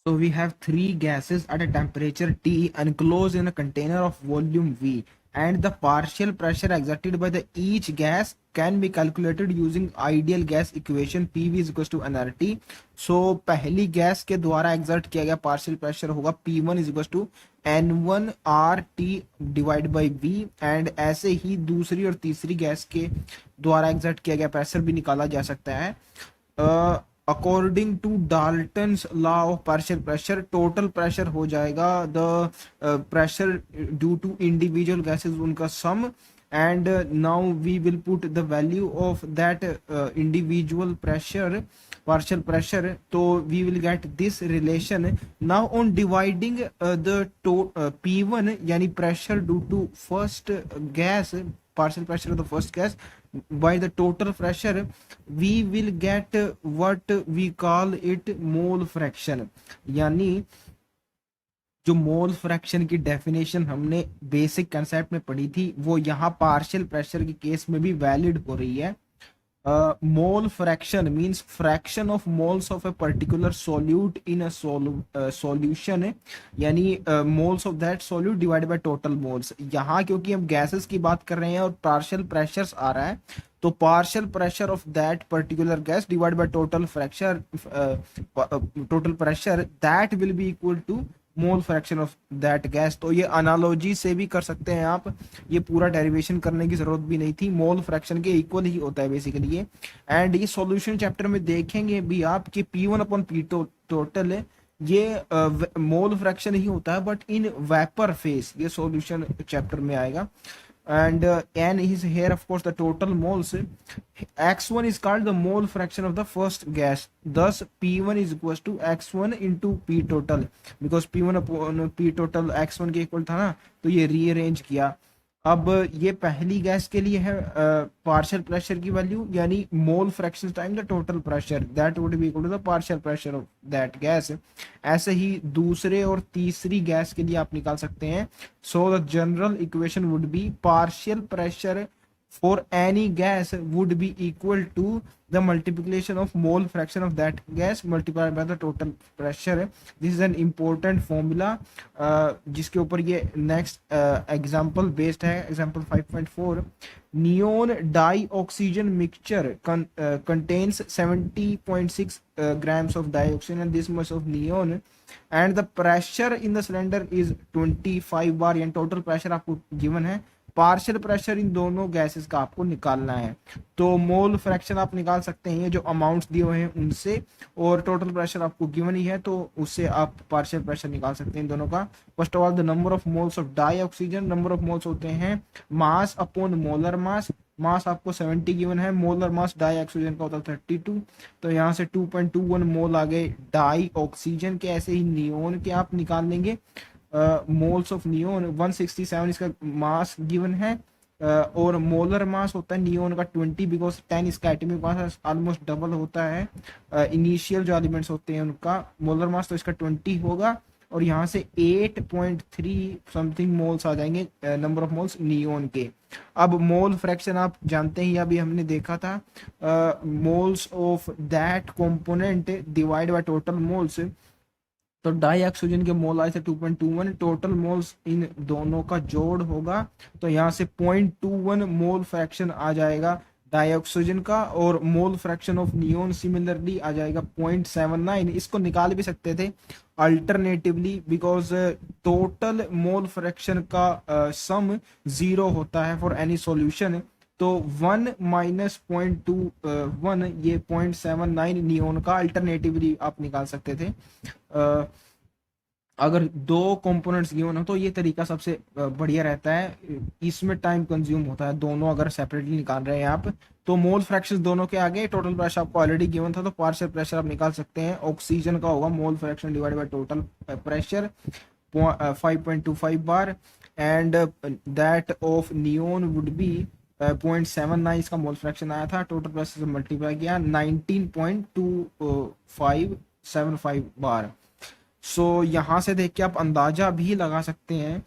So we have three gases at a temperature T enclosed in a container of volume V, and the partial pressure exerted by the each gas can be calculated using ideal gas equation PV is equals to nRT. So पहली gas के द्वारा exert किया गया partial pressure होगा P1 is equals to N1 RT divide by V, and ऐसे ही दूसरी और तीसरी गैस के द्वारा exert किया गया प्रेशर भी निकाला जा सकता है. According to Dalton's law of partial pressure, total pressure हो जाएगा the pressure due to individual gases उनका sum, and now we will put the value of that individual pressure partial pressure. तो we will get this relation. Now on dividing the P1 यानी pressure due to first gas, partial pressure of the first gas by the total pressure, we will get what we call it mole fraction. यानी जो mole fraction की definition हमने basic concept में पढ़ी थी वो यहाँ पार्शियल प्रेशर के केस में भी वैलिड हो रही है. Mole fraction means fraction of moles of a particular solute in a solution है, यानी moles of that solute divided by total moles. यहाँ क्योंकि हम गैसेस की बात कर रहे हैं और पार्शियल प्रेशर्स आ रहा है, तो partial pressure of that particular gas divide by total fracture total pressure that will be equal to mole fraction of that gas. तो ये अनालॉजी से भी कर सकते हैं आप, ये पूरा डेरिवेशन करने की जरूरत भी नहीं थी, मोल फ्रैक्शन के इक्वल ही होता है बेसिकली ये. एंड ये सॉल्यूशन चैप्टर में देखेंगे भी आप कि P1 अपॉन P टोटल है, ये मोल फ्रैक्शन ही होता है बट इन वेपर फेस, ये सॉल्यूशन चैप्टर में आएगा. And n is here of course the total moles. X1 is called the mole fraction of the first gas, thus P1 is equals to X1 into P total, because P1 upon P total X1 के equal था ना, तो ये rearrange किया. अब ये पहली gas के लिए है पार्शियल प्रेशर की वैल्यू, यानी mole fraction time the total pressure that would be equal to the partial pressure of that gas. ऐसे ही दूसरे और तीसरी गैस के लिए आप निकाल सकते हैं. So the general equation would be partial pressure for any gas would be equal to the multiplication of mole fraction of that gas multiplied by the total pressure. This is an important formula जिसके ऊपर ये next example based है. example 5.4, neon dioxygen mixture contains 70.6 grams of dioxin and this much of neon, and the pressure in the cylinder is 25 bar, यानी total pressure आपको given है. Partial pressure in दोनों gases का आपको निकालना है, तो मोल फ्रैक्शन आप निकाल सकते हैं जो अमाउंट्स दिए हुए हैं उनसे, और टोटल प्रेशर आपको गिवन ही है तो उससे आप पार्शियल प्रेशर निकाल सकते हैं इन दोनों का. First of all the number of moles of dioxygen, number of moles होते हैं मास अपॉन मोलर मास. मास आपको 70 गिवन है, मोलर मास डाई ऑक्सीजन का होता है 32, तो यहाँ से 2.21 मोल आ गए डाई ऑक्सीजन के. ऐसे ही नियोन के आप निकाल लेंगे, मोल्स ऑफ नियोन 167 इसका मास गिवन है, और मोलर मास होता है नियोन का 20, बिकॉज 10 इसका एटॉमिक मास ऑलमोस्ट डबल होता है इनिशियल जो एलिमेंट्स होते हैं उनका मोलर मास, तो इसका 20 होगा. और यहाँ से 8.3 समथिंग मोल्स आ जाएंगे नंबर ऑफ मोल्स नियोन के. अब मोल फ्रैक्शन आप जानते हैं, अभी हमने देखा था moles of that component divide by total moles. तो डाई ऑक्सीजन के मोल आए थे 2.21, टोटल मोल्स इन दोनों का जोड़ होगा, तो यहाँ से 0.21 मोल फ्रैक्शन आ जाएगा डाई ऑक्सीजन का, और mole fraction of neon similarly आ जाएगा 0.79. इसको निकाल भी सकते थे alternatively, because total mole fraction का सम 0 होता है फॉर एनी सॉल्यूशन, तो 1 माइनस 0.21 ये 0.79 नियोन का अल्टरनेटिवली आप निकाल सकते थे. अगर दो कंपोनेंट्स गिवन हो तो ये तरीका सबसे बढ़िया रहता है, इसमें टाइम कंज्यूम होता है. दोनों अगर सेपरेटली निकाल रहे हैं आप, तो मोल फ्रैक्शन दोनों के आगे, टोटल प्रेशर आपको ऑलरेडी गिवन था तो पार्शियल प्रेशर आप निकाल सकते हैं. ऑक्सीजन का होगा mole fraction divide by total pressure 5.25 bar, and that of neon would be 0.79 इसका मोल फ्रैक्शन आया था, टोटल प्रेशर से मल्टीप्लाई किया 19.2575 बार. सो यहाँ से देख के आप अंदाजा भी लगा सकते हैं,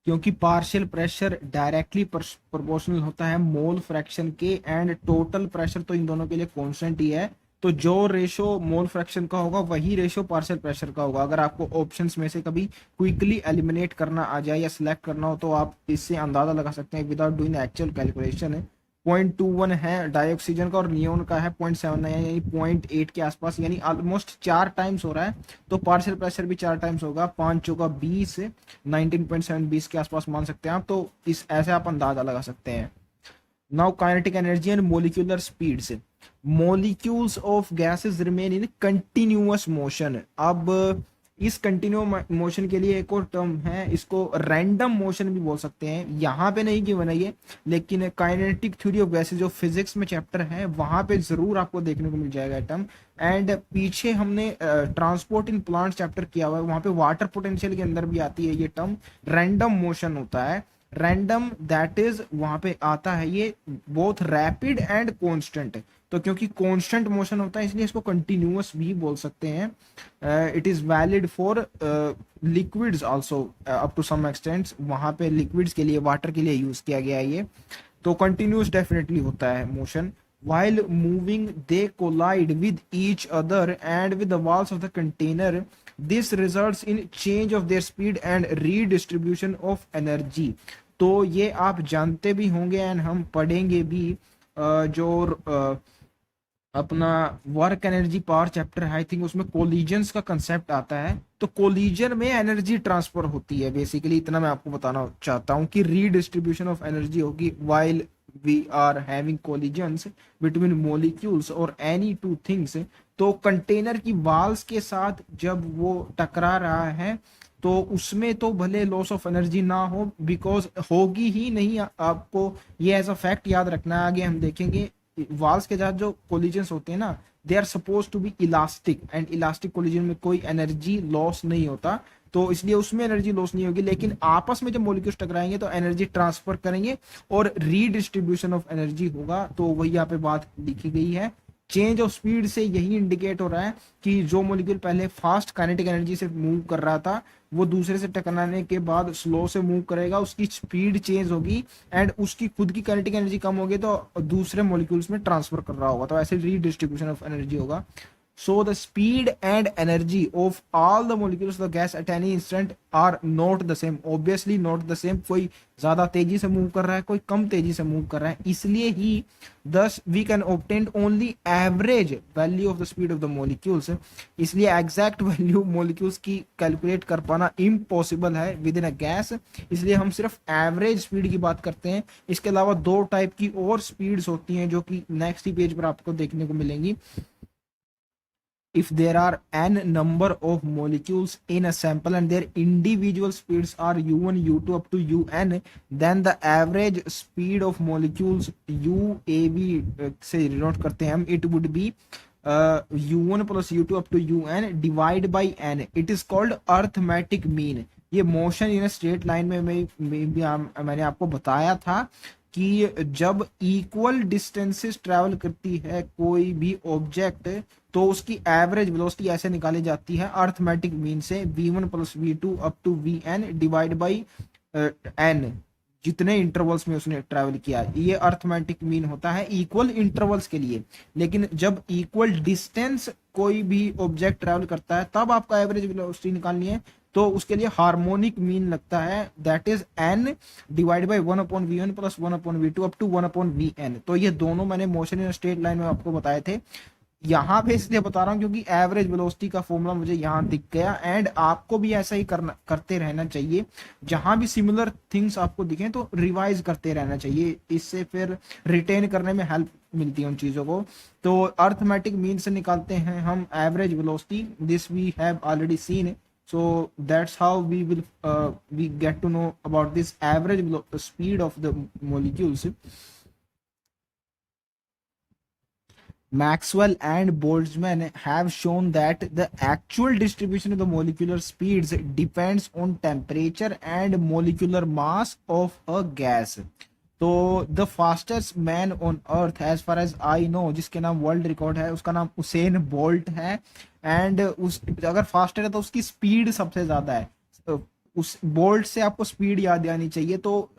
क्योंकि पार्शियल प्रेशर डायरेक्टली प्रोपोर्शनल होता है मोल फ्रैक्शन के, एंड टोटल प्रेशर तो इन दोनों के लिए कांस्टेंट ही है, तो जो रेशो मोल फ्रैक्शन का होगा वही रेशो पार्शियल प्रेशर का होगा। अगर आपको ऑप्शंस में से कभी क्विकली एलिमिनेट करना आ जाए या सिलेक्ट करना हो तो आप इससे अंदाजा लगा सकते हैं विदाउट डूइंग एक्चुअल कैलकुलेशन। 0.21 है डाइऑक्सीजन का और नियोन का है 0.79 यानी 0.8 के आसपास, यानी ऑलमोस्ट 4 टाइम्स हो रहा है। तो पार्शियल प्रेशर भी 4 टाइम्स होगा, 5 चौका 20, 19.7 20 के आसपास मान सकते हैं आप। तो इस ऐसे आप अंदाजा लगा सकते हैं। Now kinetic energy and molecular speeds. Molecules of gases remain in continuous motion. अब इस कंटिन्यू मोशन के लिए एक और टर्म है, इसको रैंडम मोशन भी बोल सकते हैं। यहाँ पे नहीं क्यों बनाइए, लेकिन काइनेटिक थ्योरी ऑफ गैसेस जो फिजिक्स में चैप्टर है वहां पे जरूर आपको देखने को मिल जाएगा टर्म। एंड पीछे हमने ट्रांसपोर्ट इन प्लांट चैप्टर किया हुआ है, वहां पे वाटर पोटेंशियल के अंदर भी आती है ये टर्म। रैंडम मोशन होता है, रैंडम दैट इज वहां पे आता है ये बोथ रैपिड एंड कांस्टेंट। तो क्योंकि कांस्टेंट मोशन होता है इसलिए इसको कंटिन्यूअस भी बोल सकते हैं। It is valid for liquids also up to some extent. वहां पे लिक्विड्स के लिए, वाटर के लिए यूज किया गया है ये। तो कंटिन्यूअस डेफिनेटली होता है motion. while moving they collide with each other and with the walls of the container. This results in change of their speed and redistribution of energy. तो ये आप जानते भी होंगे एंड हम पढ़ेंगे भी। जो अपना वर्क एनर्जी पावर चैप्टर है आई थिंक, उसमें कोलिजन्स का कंसेप्ट आता है। तो कोलिजन में एनर्जी ट्रांसफर होती है बेसिकली, इतना मैं आपको बताना चाहता हूँ कि रीडिस्ट्रीब्यूशन ऑफ एनर्जी होगी while we are having collisions between molecules or any two things। तो कंटेनर की वाल्स के साथ जब वो टकरा रहा है तो उसमें तो भले लॉस ऑफ एनर्जी ना हो, बिकॉज होगी ही नहीं। आपको ये एज अ फैक्ट याद रखना है, आगे हम देखेंगे। वाल्स के साथ जो कोलिजन्स होते हैं ना, they are suppose to be elastic, and elastic collision में कोई एनर्जी लॉस नहीं होता, तो इसलिए उसमें एनर्जी लॉस नहीं होगी। लेकिन आपस में जब मॉलिक्यूल्स टकराएंगे तो एनर्जी ट्रांसफर करेंगे और रीडिस्ट्रीब्यूशन ऑफ एनर्जी होगा। तो वही यहाँ पे बात लिखी गई है। चेंज ऑफ स्पीड से यही इंडिकेट हो रहा है कि जो मॉलिक्यूल पहले फास्ट काइनेटिक एनर्जी से मूव कर रहा था वो दूसरे से टकराने के बाद स्लो से मूव करेगा, उसकी स्पीड चेंज होगी एंड उसकी खुद की काइनेटिक एनर्जी कम होगी तो दूसरे मॉलिक्यूल्स में ट्रांसफर कर रहा होगा। तो ऐसे रीडिस्ट्रीब्यूशन ऑफ एनर्जी होगा। So the speed and energy of all the molecules of the gas at any instant are not the same, obviously not the same। कोई ज्यादा तेजी से मूव कर रहा है, कोई कम तेजी से मूव कर रहा है, इसलिए ही thus we can obtain only average value of the speed of the molecules। इसलिए एग्जैक्ट वैल्यू मोलिक्यूल्स की कैलकुलेट कर पाना इम्पॉसिबल है विद इन अ गैस, इसलिए हम सिर्फ एवरेज स्पीड की बात करते हैं। इसके अलावा दो टाइप की और स्पीड्स होती हैं जो कि नेक्स्ट ही पेज पर आपको देखने को मिलेंगी। If there are n number of molecules in a sample and their individual speeds are u1 u2 up to un, then the average speed of molecules uav से डिनोट करते हैं हम, it would be u1 plus u2 up to un divide by n। it is called arithmetic mean। ये motion in straight line में मैंने आपको बताया था कि जब इक्वल डिस्टेंसेस ट्रैवल करती है कोई भी ऑब्जेक्ट तो उसकी एवरेज वेलोसिटी ऐसे निकाली जाती है अर्थमेटिक मीन से, v1 plus v2 up to vn divide by n, जितने इंटरवल्स में उसने ट्रैवल किया। ये अर्थमेटिक मीन होता है इक्वल इंटरवल्स के लिए। लेकिन जब इक्वल डिस्टेंस कोई भी ऑब्जेक्ट ट्रैवल करता है तब आपका एवरेज वेलोसिटी निकालनी है, तो उसके लिए हार्मोनिक मीन लगता है, that is n divide by 1/v1 plus 1/v2 up to 1/vn। तो ये दोनों मैंने मोशन इन स्ट्रेट लाइन में आपको बताए थे। यहाँ पे इसलिए बता रहा हूँ क्योंकि एवरेज वेलोसिटी का फॉर्मूला मुझे यहाँ दिख गया, एंड आपको भी ऐसा ही करते रहना चाहिए। जहां भी सिमिलर थिंग्स आपको दिखें तो रिवाइज करते रहना चाहिए, इससे फिर रिटेन करने में हेल्प मिलती है उन चीजों को। तो अर्थमेटिक मीन से निकालते हैं हम average velocity, this we have already seen. So that's how we get to know about this average speed of the molecules। Maxwell and Boltzmann have shown that the actual distribution of the molecular speeds depends on temperature and molecular mass of a gas। तो the fastest man on earth as far as I know, जिसके नाम world record है, उसका नाम Usain bolt है। And उस अगर faster है तो उसकी स्पीड सबसे ज्यादा है। उस बोल्ट से आपको स्पीड याद आनी चाहिए। तो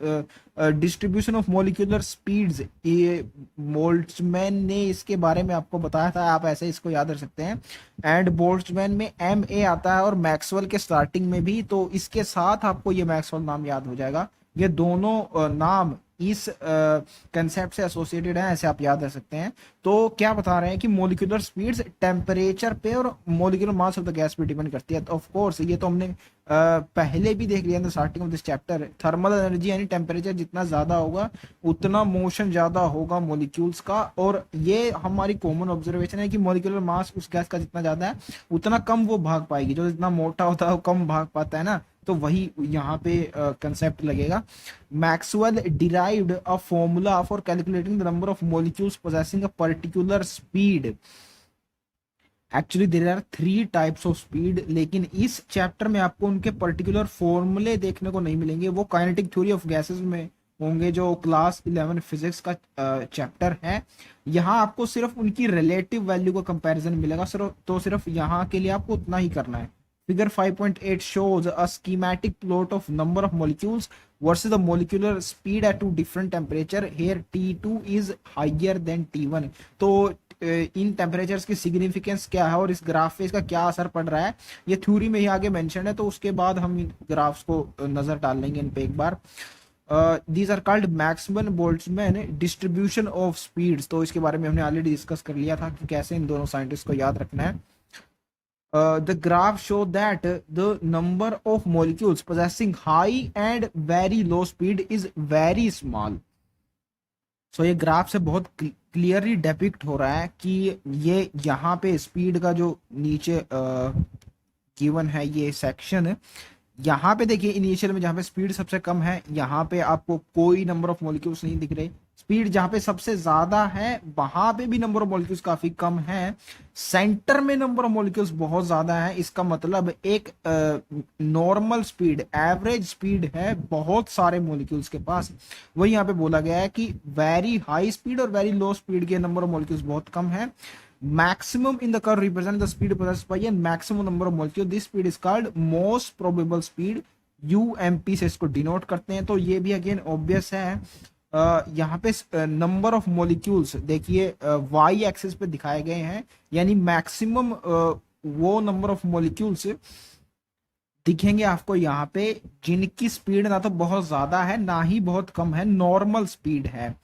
डिस्ट्रीब्यूशन ऑफ मॉलिक्यूलर स्पीड्स, ये बोल्ट्जमैन ने इसके बारे में आपको बताया था, आप ऐसे इसको याद रख सकते हैं। एंड बोल्ट्जमैन में एम ए आता है और मैक्सवेल के स्टार्टिंग में भी, तो इसके साथ आपको ये मैक्सवेल नाम याद हो जाएगा। ये दोनों नाम इस कंसेप्ट से एसोसिएटेड है, ऐसे आप याद रख सकते हैं। तो क्या बता रहे हैं कि मॉलिक्यूलर स्पीड्स टेम्परेचर पे और molecular mass of the gas पे डिपेंड करती है। तो ऑफ कोर्स ये तो हमने पहले भी देख लिया था starting of this chapter. Thermal energy यानी टेम्परेचर जितना ज्यादा होगा उतना मोशन ज्यादा होगा मॉलिक्यूल्स का, और ये हमारी कॉमन ऑब्जर्वेशन है कि मॉलिक्यूलर मास उस गैस का जितना ज्यादा है उतना कम वो भाग पाएगी। जो जितना मोटा होता है वो कम भाग पाता है ना, तो वही यहाँ पे कंसेप्ट लगेगा। Maxwell derived a formula for calculating the number of molecules possessing a particular speed. Actually there are 3 types of speed, लेकिन इस चैप्टर में आपको उनके पर्टिकुलर फॉर्मूले देखने को नहीं मिलेंगे। वो काइनेटिक थ्योरी ऑफ गैसेस में होंगे, जो क्लास 11 फिजिक्स का चैप्टर है। यहाँ आपको सिर्फ उनकी रिलेटिव वैल्यू का कंपैरिजन मिलेगा, सिर्फ यहाँ के लिए आपको उतना ही करना है। Figure 5.8 shows a schematic plot of number of molecules versus the molecular speed at two different temperature. Here T2 is higher than T1. तो इन टेम्परेचर्स की सिग्निफिकेंस क्या है और इस ग्राफ पे इसका क्या असर पड़ रहा है, ये थ्योरी में ही आगे मेंशन है। तो उसके बाद हम इन ग्राफ्स को नजर डाल लेंगे इन पे एक बार। These are called Maxwell Boltzmann distribution of speeds. तो इसके बारे में हमने ऑलरेडी डिस्कस कर लिया था कि कैसे इन दोनों साइंटिस्ट को याद रखना है। The graph show that the number of molecules possessing high and very low speed is very small. So ये ग्राफ से बहुत क्लियरली डेपिक्ट हो रहा है कि ये यहाँ पे स्पीड का जो नीचे गिवन है ये सेक्शन, यहाँ पे देखिए इनिशियल में जहाँ पे स्पीड सबसे कम है यहाँ पे आपको कोई नंबर ऑफ मॉलिक्यूल्स नहीं दिख रहे। स्पीड जहाँ पे सबसे ज्यादा है वहां पे भी नंबर ऑफ मॉलिक्यूल्स काफी कम है। सेंटर में नंबर ऑफ मॉलिक्यूल्स बहुत ज्यादा है। इसका मतलब एक नॉर्मल स्पीड, एवरेज स्पीड है बहुत सारे मॉलिक्यूल्स के पास। वही यहाँ पे बोला गया है कि वेरी हाई स्पीड और वेरी लो स्पीड के नंबर ऑफ मॉलिक्यूल्स बहुत कम है। maximum in the curve represent the speed possessed by a maximum number of molecules. This speed is called most probable speed, UMP से इसको denote करते हैं। तो ये भी अगेन ऑब्वियस है। यहाँ पे नंबर ऑफ मॉलिक्यूल्स देखिए वाई एक्सिस पे दिखाए गए हैं, यानी मैक्सिमम वो नंबर ऑफ मॉलिक्यूल्स दिखेंगे आपको यहाँ पे जिनकी स्पीड ना तो बहुत ज्यादा है ना ही बहुत कम है, नॉर्मल स्पीड है।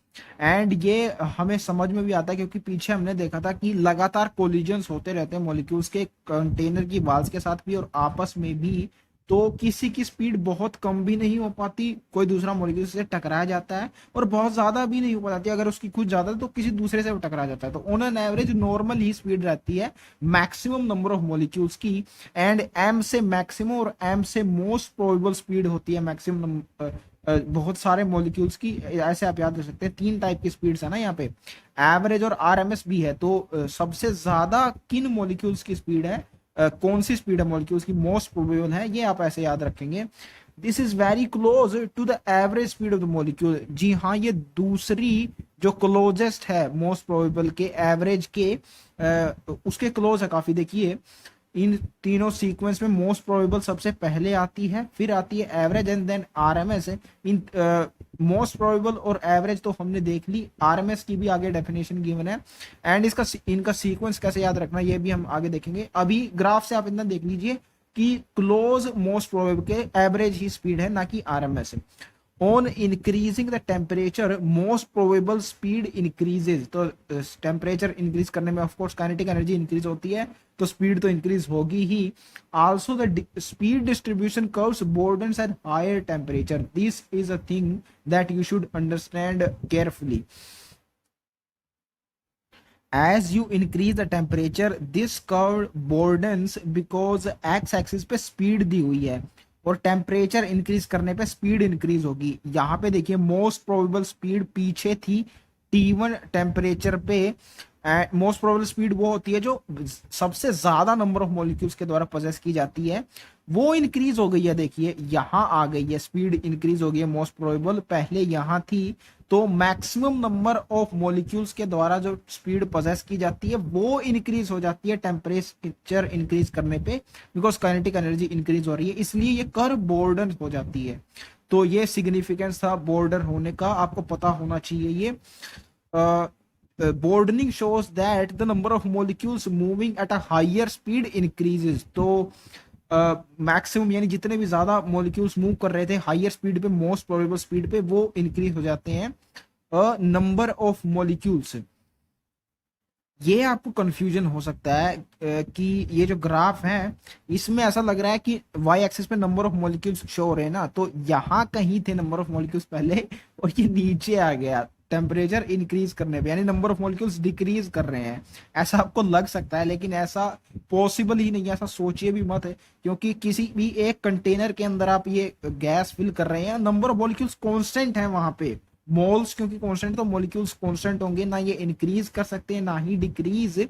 एंड ये हमें समझ में भी आता है क्योंकि पीछे हमने देखा था कि लगातार कोलिजन्स होते रहते हैं मॉलिक्यूल्स के, कंटेनर की वाल्स के साथ भी और आपस में भी। तो किसी की स्पीड बहुत कम भी नहीं हो पाती, कोई दूसरा मॉलिक्यूल से टकराया जाता है, और बहुत ज्यादा भी नहीं हो पाती। अगर उसकी कुछ ज्यादा तो किसी दूसरे से टकरा जाता है। तो on an average normal he speed रहती है मैक्सिमम नंबर ऑफ मॉलिक्यूल्स की। एंड एम से मैक्सिमम और एम से मोस्ट प्रोबेबल स्पीड होती है मैक्सिमम बहुत सारे मॉलिक्यूल्स की। ऐसे आप याद रख सकते हैं 3 टाइप की स्पीड्स है ना यहाँ पे, एवरेज और आरएमएस भी है। तो सबसे ज्यादा किन मॉलिक्यूल्स की स्पीड है, कौन सी स्पीड है मॉलिक्यूल्स की मोस्ट प्रोबेबल है, ये आप ऐसे याद रखेंगे। This is very close to the average speed of the molecule. जी हाँ, ये दूसरी जो क्लोजेस्ट है मोस्ट प्रोबेबल के एवरेज के उसके क्लोज है काफी। देखिए इन तीनों सीक्वेंस में मोस्ट प्रोबेबल सबसे पहले आती है, फिर आती है एवरेज एंड देन आरएमएस। इन मोस्ट प्रोबेबल और एवरेज तो हमने देख ली, आरएमएस की भी आगे डेफिनेशन गिवन है। एंड इनका सीक्वेंस कैसे याद रखना ये भी हम आगे देखेंगे। अभी ग्राफ से आप इतना देख लीजिए कि क्लोज मोस्ट प्रोबेबल के एवरेज ही स्पीड है, ना कि RMS. On increasing the temperature most probable speed increases. तो टेम्परेचर इंक्रीज करने में ऑफकोर्स काइनेटिक एनर्जी इंक्रीज होती है, तो स्पीड तो इंक्रीज होगी ही। Also the speed distribution curves broadens at higher temperature. This is a thing that you should understand carefully. As you increase the temperature, this curve broadens because x axis पे speed दी हुई है और temperature increase करने पे speed increase होगी। यहाँ पे देखिए मोस्ट प्रोबेबल स्पीड पीछे थी T1 टेम्परेचर पे, मोस्ट प्रोबेबल स्पीड वो होती है जो सबसे ज्यादा नंबर ऑफ मॉलिक्यूल्स के द्वारा पोजेस की जाती है, वो इंक्रीज हो गई है। देखिए यहां आ गई है, स्पीड इंक्रीज हो गई है मोस्ट प्रोबेबल, पहले यहां थी। तो मैक्सिमम नंबर ऑफ मॉलिक्यूल्स के द्वारा जो स्पीड पोजेस की जाती है वो इंक्रीज हो जाती है टेम्परेचर इंक्रीज करने पे, बिकॉज काइनेटिक एनर्जी इंक्रीज हो रही है, इसलिए ये कर्व बॉर्डर हो जाती है। तो ये सिग्निफिकेंस था बॉर्डर होने का, आपको पता होना चाहिए ये। Broadening shows that the number of molecules moving at a higher speed increases. तो मैक्सिमम यानी जितने भी ज्यादा मॉलिक्यूल्स मूव कर रहे थे हायर स्पीड पे, मोस्ट प्रोबेबल स्पीड पे, वो इंक्रीज हो जाते हैं नंबर ऑफ मॉलिक्यूल्स। ये आपको कंफ्यूजन हो सकता है कि ये जो ग्राफ है इसमें ऐसा लग रहा है कि वाई एक्सिस पे नंबर ऑफ मॉलिक्यूल्स शो हो रहे हैं ना, तो यहाँ कहीं थे नंबर ऑफ मॉलिक्यूल्स पहले और ये नीचे आ गया टेम्परेचर इंक्रीज करने पे, यानी नंबर ऑफ मॉलिक्यूल्स डिक्रीज कर रहे हैं, ऐसा आपको लग सकता है। लेकिन ऐसा पॉसिबल ही नहीं है, ऐसा सोचिए भी मत है, क्योंकि किसी भी एक कंटेनर के अंदर आप ये गैस फिल कर रहे हैं, नंबर ऑफ मॉलिक्यूल्स कांस्टेंट है वहां पे। मोल्स क्योंकि कांस्टेंट, तो मॉलिक्यूल्स कांस्टेंट होंगे, ना ये इंक्रीज कर सकते हैं ना ही डिक्रीज।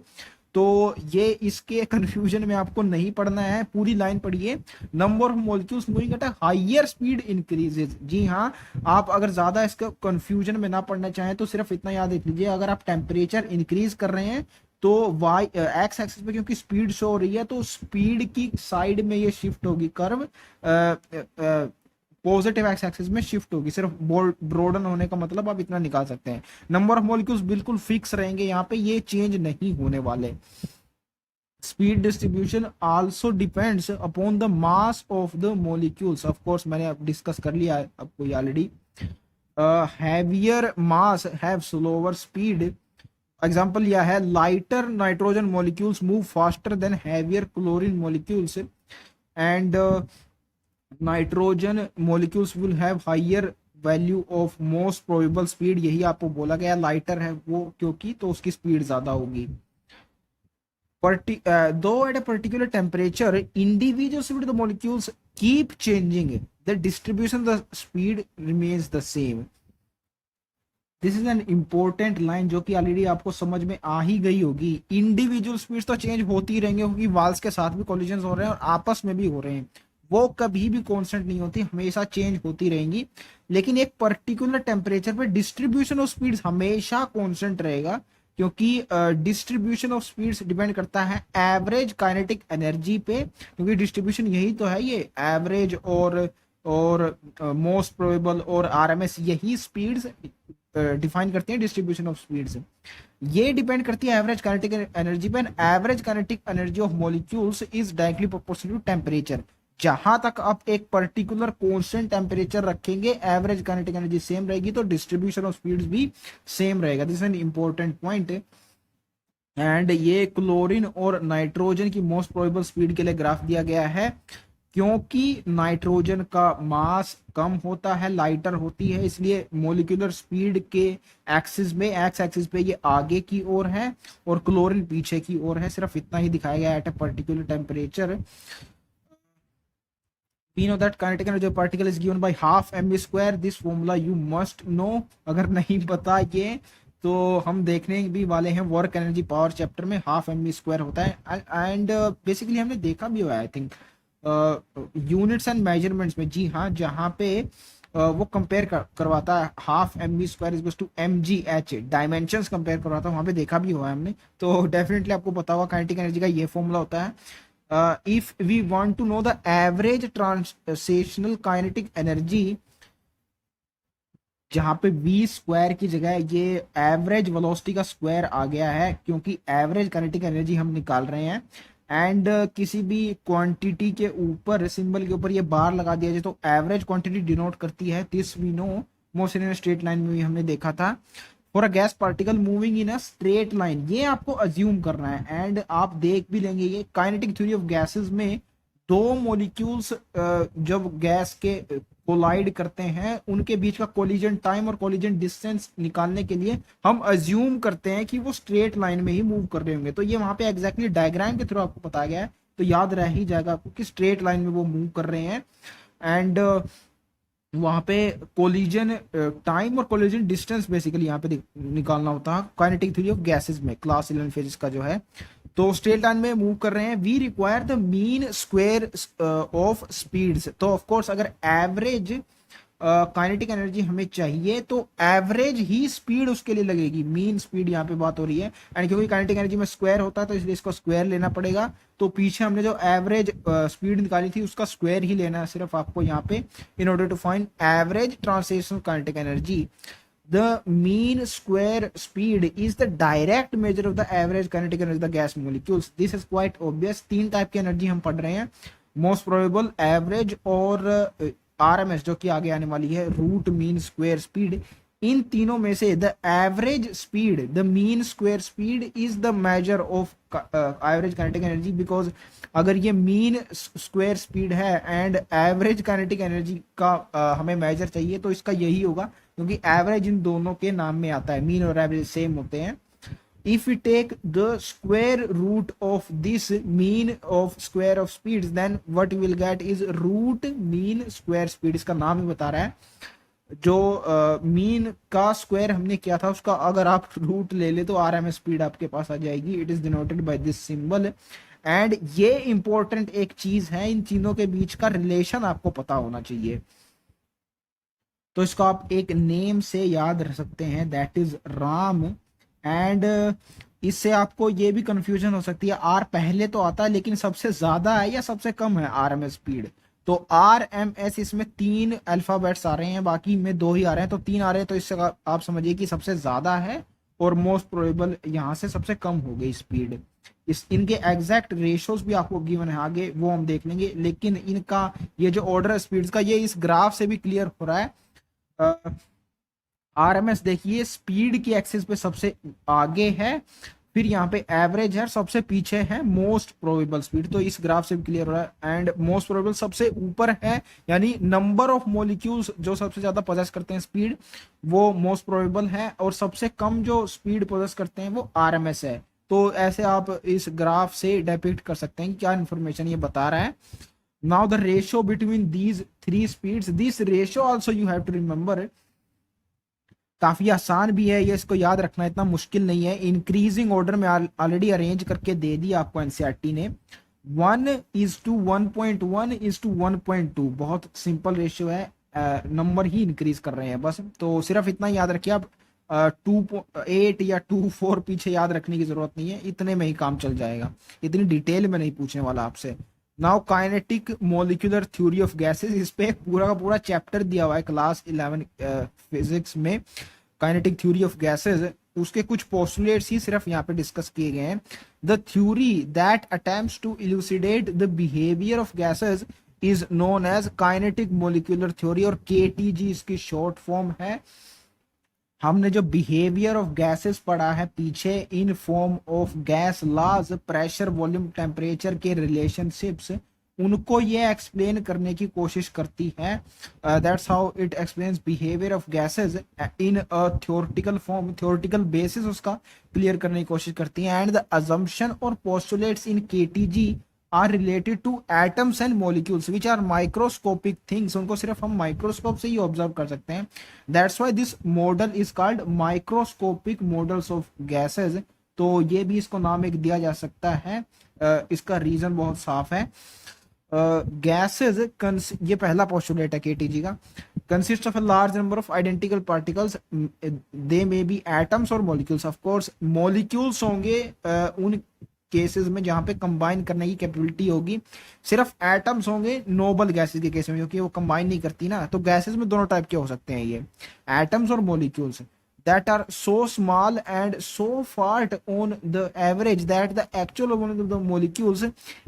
तो ये इसके कंफ्यूजन में आपको नहीं पढ़ना है, पूरी लाइन पढ़िए। Number of molecules moving at a higher speed increases. जी हाँ, आप अगर ज्यादा इसका कंफ्यूजन में ना पढ़ना चाहें तो सिर्फ इतना याद रख लीजिए, अगर आप टेम्परेचर इंक्रीज कर रहे हैं तो वाई एक्स एक्सिस पे क्योंकि स्पीड शो हो रही है, तो स्पीड की साइड में ये शिफ्ट होगी कर्व, पॉजिटिव एक्स एक्सिस में शिफ्ट होगी। सिर्फ ब्रोडन होने का मतलब आप इतना निकाल सकते हैं। नंबर ऑफ मॉलिक्यूल्स बिल्कुल फिक्स रहेंगे यहाँ पे, ये चेंज नहीं होने वाले। Speed distribution also depends upon the mass of the molecules. Of course मैंने अब डिस्कस कर लिया है आपको already. Heavier mass have slower speed. Example यह है, lighter nitrogen molecules move faster than heavier chlorine molecules, and nitrogen molecules will have higher value of most probable speed. यही आपको बोला गया, लाइटर है वो क्योंकि, तो उसकी स्पीड ज्यादा होगी। though at a particular temperature individual speed of the molecules keep changing, the distribution the speed remains the same. This is an important line जो कि ऑलरेडी आपको समझ में आ ही गई होगी। इंडिविजुअल स्पीड्स तो चेंज होती रहेंगे क्योंकि वाल्स के साथ भी कोलिजन हो रहे हैं और आपस में भी हो रहे हैं, वो कभी भी कांस्टेंट नहीं होती, हमेशा चेंज होती रहेंगी। लेकिन एक पर्टिकुलर टेम्परेचर पे डिस्ट्रीब्यूशन ऑफ स्पीड्स हमेशा कांस्टेंट रहेगा, क्योंकि डिस्ट्रीब्यूशन ऑफ स्पीड्स डिपेंड करता है एवरेज काइनेटिक एनर्जी पे, क्योंकि डिस्ट्रीब्यूशन यही तो है, ये एवरेज और मोस्ट प्रोबेबल और आरएमएस, यही स्पीड्स डिफाइन करती हैं डिस्ट्रीब्यूशन ऑफ स्पीड्स। ये डिपेंड करती है एवरेज काइनेटिक एनर्जी पे, average kinetic energy of molecules is directly proportional to temperature. जहां तक आप एक पर्टिकुलर कांस्टेंट टेम्परेचर रखेंगे, एवरेज काइनेटिक एनर्जी सेम रहेगी, तो डिस्ट्रीब्यूशन ऑफ स्पीड्स भी सेम रहेगा। This is an important point. And ये क्लोरीन और नाइट्रोजन की मोस्ट प्रोबेबल स्पीड के लिए ग्राफ दिया गया है, क्योंकि नाइट्रोजन का मास कम होता है, लाइटर होती है, इसलिए मोलिकुलर स्पीड के एक्सिस में, एक्स एक्सिस पे ये आगे की ओर है और क्लोरीन पीछे की ओर है। सिर्फ इतना ही दिखाया गया eight a particular temperature. We know that kinetic energy of particle is given by half mv square. This formula you must know. अगर नहीं पता ये तो हम देखने भी वाले हैं वर्क एनर्जी पावर चैप्टर में, हाफ mv स्क्वायर होता है। एंड बेसिकली हमने देखा भी हुआ है I think units and measurements में। जी हाँ, जहाँ पे वो कंपेयर करवाता है half mv square is to mgh, dimensions compare करवाता है, वहाँ पे देखा भी हुआ है हमने। तो डेफिनेटली आपको पता होगा काइनेटिक एनर्जी का ये फॉर्मूला होता है। If we want to know the average translational kinetic energy, जहां पे v स्क्वायर की जगह ये एवरेज वेलोसिटी का स्क्वायर आ गया है, क्योंकि एवरेज काइनेटिक एनर्जी हम निकाल रहे हैं। एंड किसी भी क्वांटिटी के ऊपर, सिंबल के ऊपर ये बार लगा दिया जाए तो एवरेज क्वांटिटी डिनोट करती है। This we know, most in straight line में भी हमने देखा था। For a gas particle moving in a straight line, ये आपको अज्यूम करना है। एंड आप देख भी लेंगे ये काइनेटिक थ्योरी ऑफ गैसेस में, दो मॉलिक्यूल्स जब गैस के कोलाइड करते हैं, उनके बीच का कोलिजन टाइम और कोलिजन डिस्टेंस निकालने के लिए हम अज्यूम करते हैं कि वो स्ट्रेट लाइन में ही मूव कर रहे होंगे। तो ये वहां पे एग्जैक्टली डायग्राम के थ्रू आपको बताया गया है, तो याद रह ही जाएगा आपको कि स्ट्रेट लाइन में वो मूव कर रहे हैं। एंड वहां पे कोलिजन टाइम और कोलिजन डिस्टेंस बेसिकली यहाँ पे निकालना होता है काइनेटिक थ्योरी ऑफ गैसेस में, क्लास 11 फिजिक्स का जो है। तो स्ट्रेट लाइन में मूव कर रहे हैं, we require the mean square of speeds. तो ऑफ कोर्स अगर एवरेज काइनेटिक एनर्जी हमें चाहिए तो एवरेज ही स्पीड उसके लिए लगेगी, मीन स्पीड यहाँ पे बात हो रही है। एंड क्योंकि काइनेटिक एनर्जी में स्क्वायर होता है तो इसलिए इसको स्क्वायर लेना पड़ेगा। तो पीछे हमने जो एवरेज स्पीड निकाली थी उसका स्क्वायर ही लेना है सिर्फ आपको यहाँ पे, in order to find average translational kinetic energy. The mean square speed is the direct measure of the average kinetic energy of the gas molecules. This is quite obvious। तीन टाइप की energy हम पढ़ रहे हैं, most probable, average और RMS जो कि आगे आने वाली है, रूट मीन स्क्वायर स्पीड। इन तीनों में से the average speed, the mean square speed is the measure of average kinetic energy, because अगर ये मीन स्क्वायर स्पीड है एंड एवरेज काइनेटिक एनर्जी का हमें मेजर चाहिए तो इसका यही होगा, क्योंकि एवरेज इन दोनों के नाम में आता है, मीन और एवरेज सेम होते हैं। if we take the square root of this mean of square of speeds, then what we will get is root mean square speed। इसका नाम ही बता रहा है, जो मीन का स्क्वायर हमने किया था उसका अगर आप रूट ले ले तो आरएमएस स्पीड आपके पास आ जाएगी। It is denoted by this symbol. And ये इंपॉर्टेंट एक चीज है, इन तीनों के बीच का रिलेशन आपको पता होना चाहिए। तो इसको आप एक नेम से याद रख सकते हैं, दैट इज राम। एंड इससे आपको ये भी कंफ्यूजन हो सकती है, आर पहले तो आता है लेकिन सबसे ज्यादा है या सबसे कम है आरएमएस स्पीड। तो आर एम एस, इसमें तीन अल्फाबेट्स आ रहे हैं, बाकी में दो ही आ रहे हैं, तो तीन आ रहे हैं, तो इससे आप समझिए कि सबसे ज्यादा है और मोस्ट प्रोबेबल यहाँ से सबसे कम हो गई स्पीड। इस इनके एग्जैक्ट रेशियोज भी आपको गिवन है आगे, वो हम देख लेंगे। लेकिन इनका ये जो ऑर्डर स्पीड्स का, ये इस ग्राफ से भी क्लियर हो रहा है। आरएमएस देखिए स्पीड की एक्सिस पे सबसे आगे है, फिर यहाँ पे एवरेज है, सबसे पीछे है मोस्ट प्रोबेबल स्पीड। तो इस ग्राफ से भी क्लियर हो रहा है। एंड मोस्ट प्रोबेबल सबसे ऊपर है, यानी नंबर ऑफ मॉलिक्यूल्स जो सबसे ज्यादा पोजेस करते हैं स्पीड, वो मोस्ट प्रोबेबल है, और सबसे कम जो स्पीड पोजेस करते हैं वो आरएमएस है। तो ऐसे आप इस ग्राफ से डिपिक्ट कर सकते हैं कि क्या इन्फॉर्मेशन ये बता रहा है। Now the ratio between these three speeds, this ratio also you have to remember. काफी आसान भी है ये, इसको याद रखना इतना मुश्किल नहीं है। इंक्रीजिंग ऑर्डर में ऑलरेडी अरेंज करके दे दिया आपको एनसीईआरटी ने। 1:1.1:1:1.2 बहुत सिंपल रेशियो है, नंबर ही इंक्रीज कर रहे हैं बस। तो सिर्फ इतना याद रखिए आप, 2.8 या 2.4 पीछे याद रखने की जरूरत नहीं है, इतने में ही काम चल जाएगा, इतनी डिटेल में नहीं पूछने वाला आपसे। Now kinetic molecular theory of gases, इस पे पूरा का पूरा चैप्टर दिया हुआ है क्लास 11 फिजिक्स में, काइनेटिक थ्योरी ऑफ गैसेस। उसके कुछ पोस्टुलेट्स ही सिर्फ यहाँ पे डिस्कस किए गए हैं। The theory that attempts to elucidate the behaviour of gases is known as kinetic molecular theory, और केटीजी इसकी शॉर्ट फॉर्म है। हमने जो बिहेवियर ऑफ गैसेस पढ़ा है पीछे, in form of gas laws, pressure, volume, temperature के रिलेशनशिप्स, उनको ये एक्सप्लेन करने की कोशिश करती है। That's how it explains behaviour of gases in a theoretical form, theoretical basis उसका क्लियर करने की कोशिश करती है। एंड द अजम्पशन और postulates in KTG are related to atoms and molecules which are microscopic things, उनको सिर्फ हम माइक्रोस्कोप से ही ऑब्जर्व कर सकते हैं। That's why this model is called microscopic models of gases. तो ये भी इसको नाम एक दिया जा सकता है, इसका रीजन बहुत साफ है। गैसेस, ये पहला पोस्टुलेट है केटीजी का, consist of a large number of identical particles, they may be atoms और मॉलिक्यूल्स। ऑफ कोर्स मॉलिक्यूल्स होंगे उन केसेस में जहां पे कंबाइन करने की कैपेबिलिटी होगी, सिर्फ एटम्स होंगे नोबल गैसेस के केस में, क्योंकि वो कंबाइन नहीं करती ना। तो गैसेस में दोनों टाइप के हो सकते हैं ये, एटम्स और molecules, that are so small and so far on the average that the actual volume of the molecules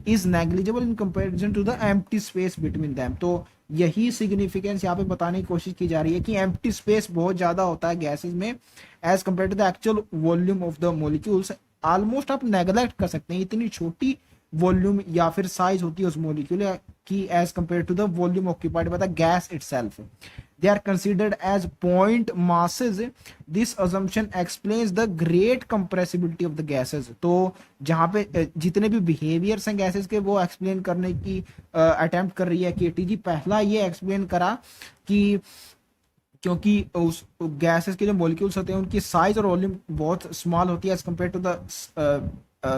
is negligible in comparison to the empty space between them। तो यही सिग्निफिकेंस यहाँ पे बताने की कोशिश की जा रही है कि एम्प्टी स्पेस बहुत ज्यादा होता है गैसेस में as compared to the actual volume of the molecules. Almost आप नेग्लेक्ट कर सकते हैं, इतनी छोटी वॉल्यूम या फिर साइज होती है उस मॉलिक्यूल की as compared to the volume occupied by the gas itself. they are considered as point masses. This assumption explains the great compressibility of the gases. तो जहाँ पे जितने भी बिहेवियर्स हैं गैसेस के वो एक्सप्लेन करने की अटेम्प्ट कर रही है केटीजी। पहला ये एक्सप्लेन करा कि क्योंकि उस गैसेस के जो मॉलिक्यूल्स होते हैं उनकी साइज और वॉल्यूम बहुत स्मॉल होती है as compared to the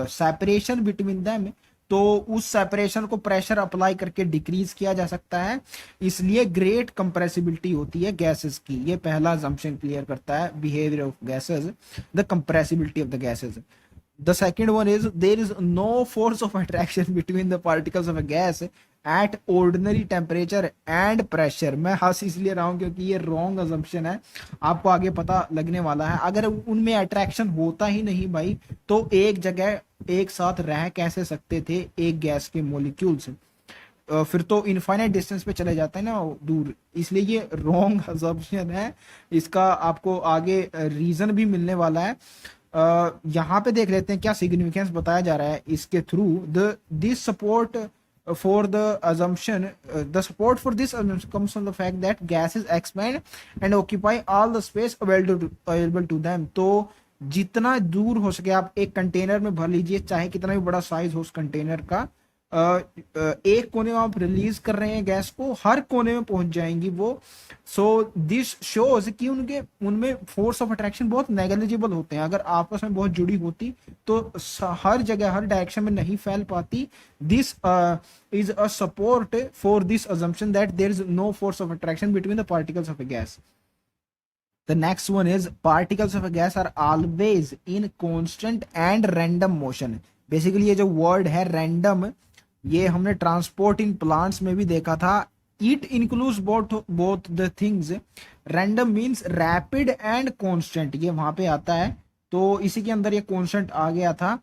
separation between them, तो उस सेपरेशन को प्रेशर अप्लाई करके डिक्रीज किया जा सकता है, इसलिए ग्रेट कंप्रेसिबिलिटी होती है गैसेस की। ये पहला assumption क्लियर करता है behaviour of gases, the compressibility of the gases. The second one is there is no force of attraction between the particles of a gas at ordinary temperature and pressure। मैं हंस इसलिए रहा हूं क्योंकि ये wrong assumption है, आपको आगे पता लगने वाला है। अगर उनमें अट्रैक्शन होता ही नहीं भाई तो एक जगह एक साथ रह कैसे सकते थे एक गैस के मॉलिक्यूल्स, फिर तो इनफाइनाइट डिस्टेंस पे चले जाते हैं ना दूर, इसलिए ये रॉन्ग assumption है। इसका आपको आगे रीजन भी मिलने वाला है। यहाँ पे देख लेते हैं क्या सिग्निफिकेंस बताया जा रहा है इसके through. The this support for the assumption the support for this assumption comes from the fact that gases expand and occupy all the space available to them। तो जितना दूर हो सके आप एक कंटेनर में भर लीजिए, चाहे कितना भी बड़ा साइज हो उस कंटेनर का, एक कोने में आप रिलीज कर रहे हैं गैस को, हर कोने में पहुंच जाएंगी वो। सो दिस शोज कि उनके उनमें फोर्स ऑफ अट्रैक्शन बहुत नेग्लिजिबल होते हैं, अगर आपस में बहुत जुड़ी होती तो हर जगह हर डायरेक्शन में नहीं फैल पाती। This is a support for this assumption that there is no force of attraction between the particles of a gas। The next one is particles of a gas are always in constant and random motion। Basically ये जो word है random, ये हमने transport in plants में भी देखा था। It includes both the things. Random means rapid and constant, ये वहां पे आता है, तो इसी के अंदर ये कांस्टेंट आ गया था,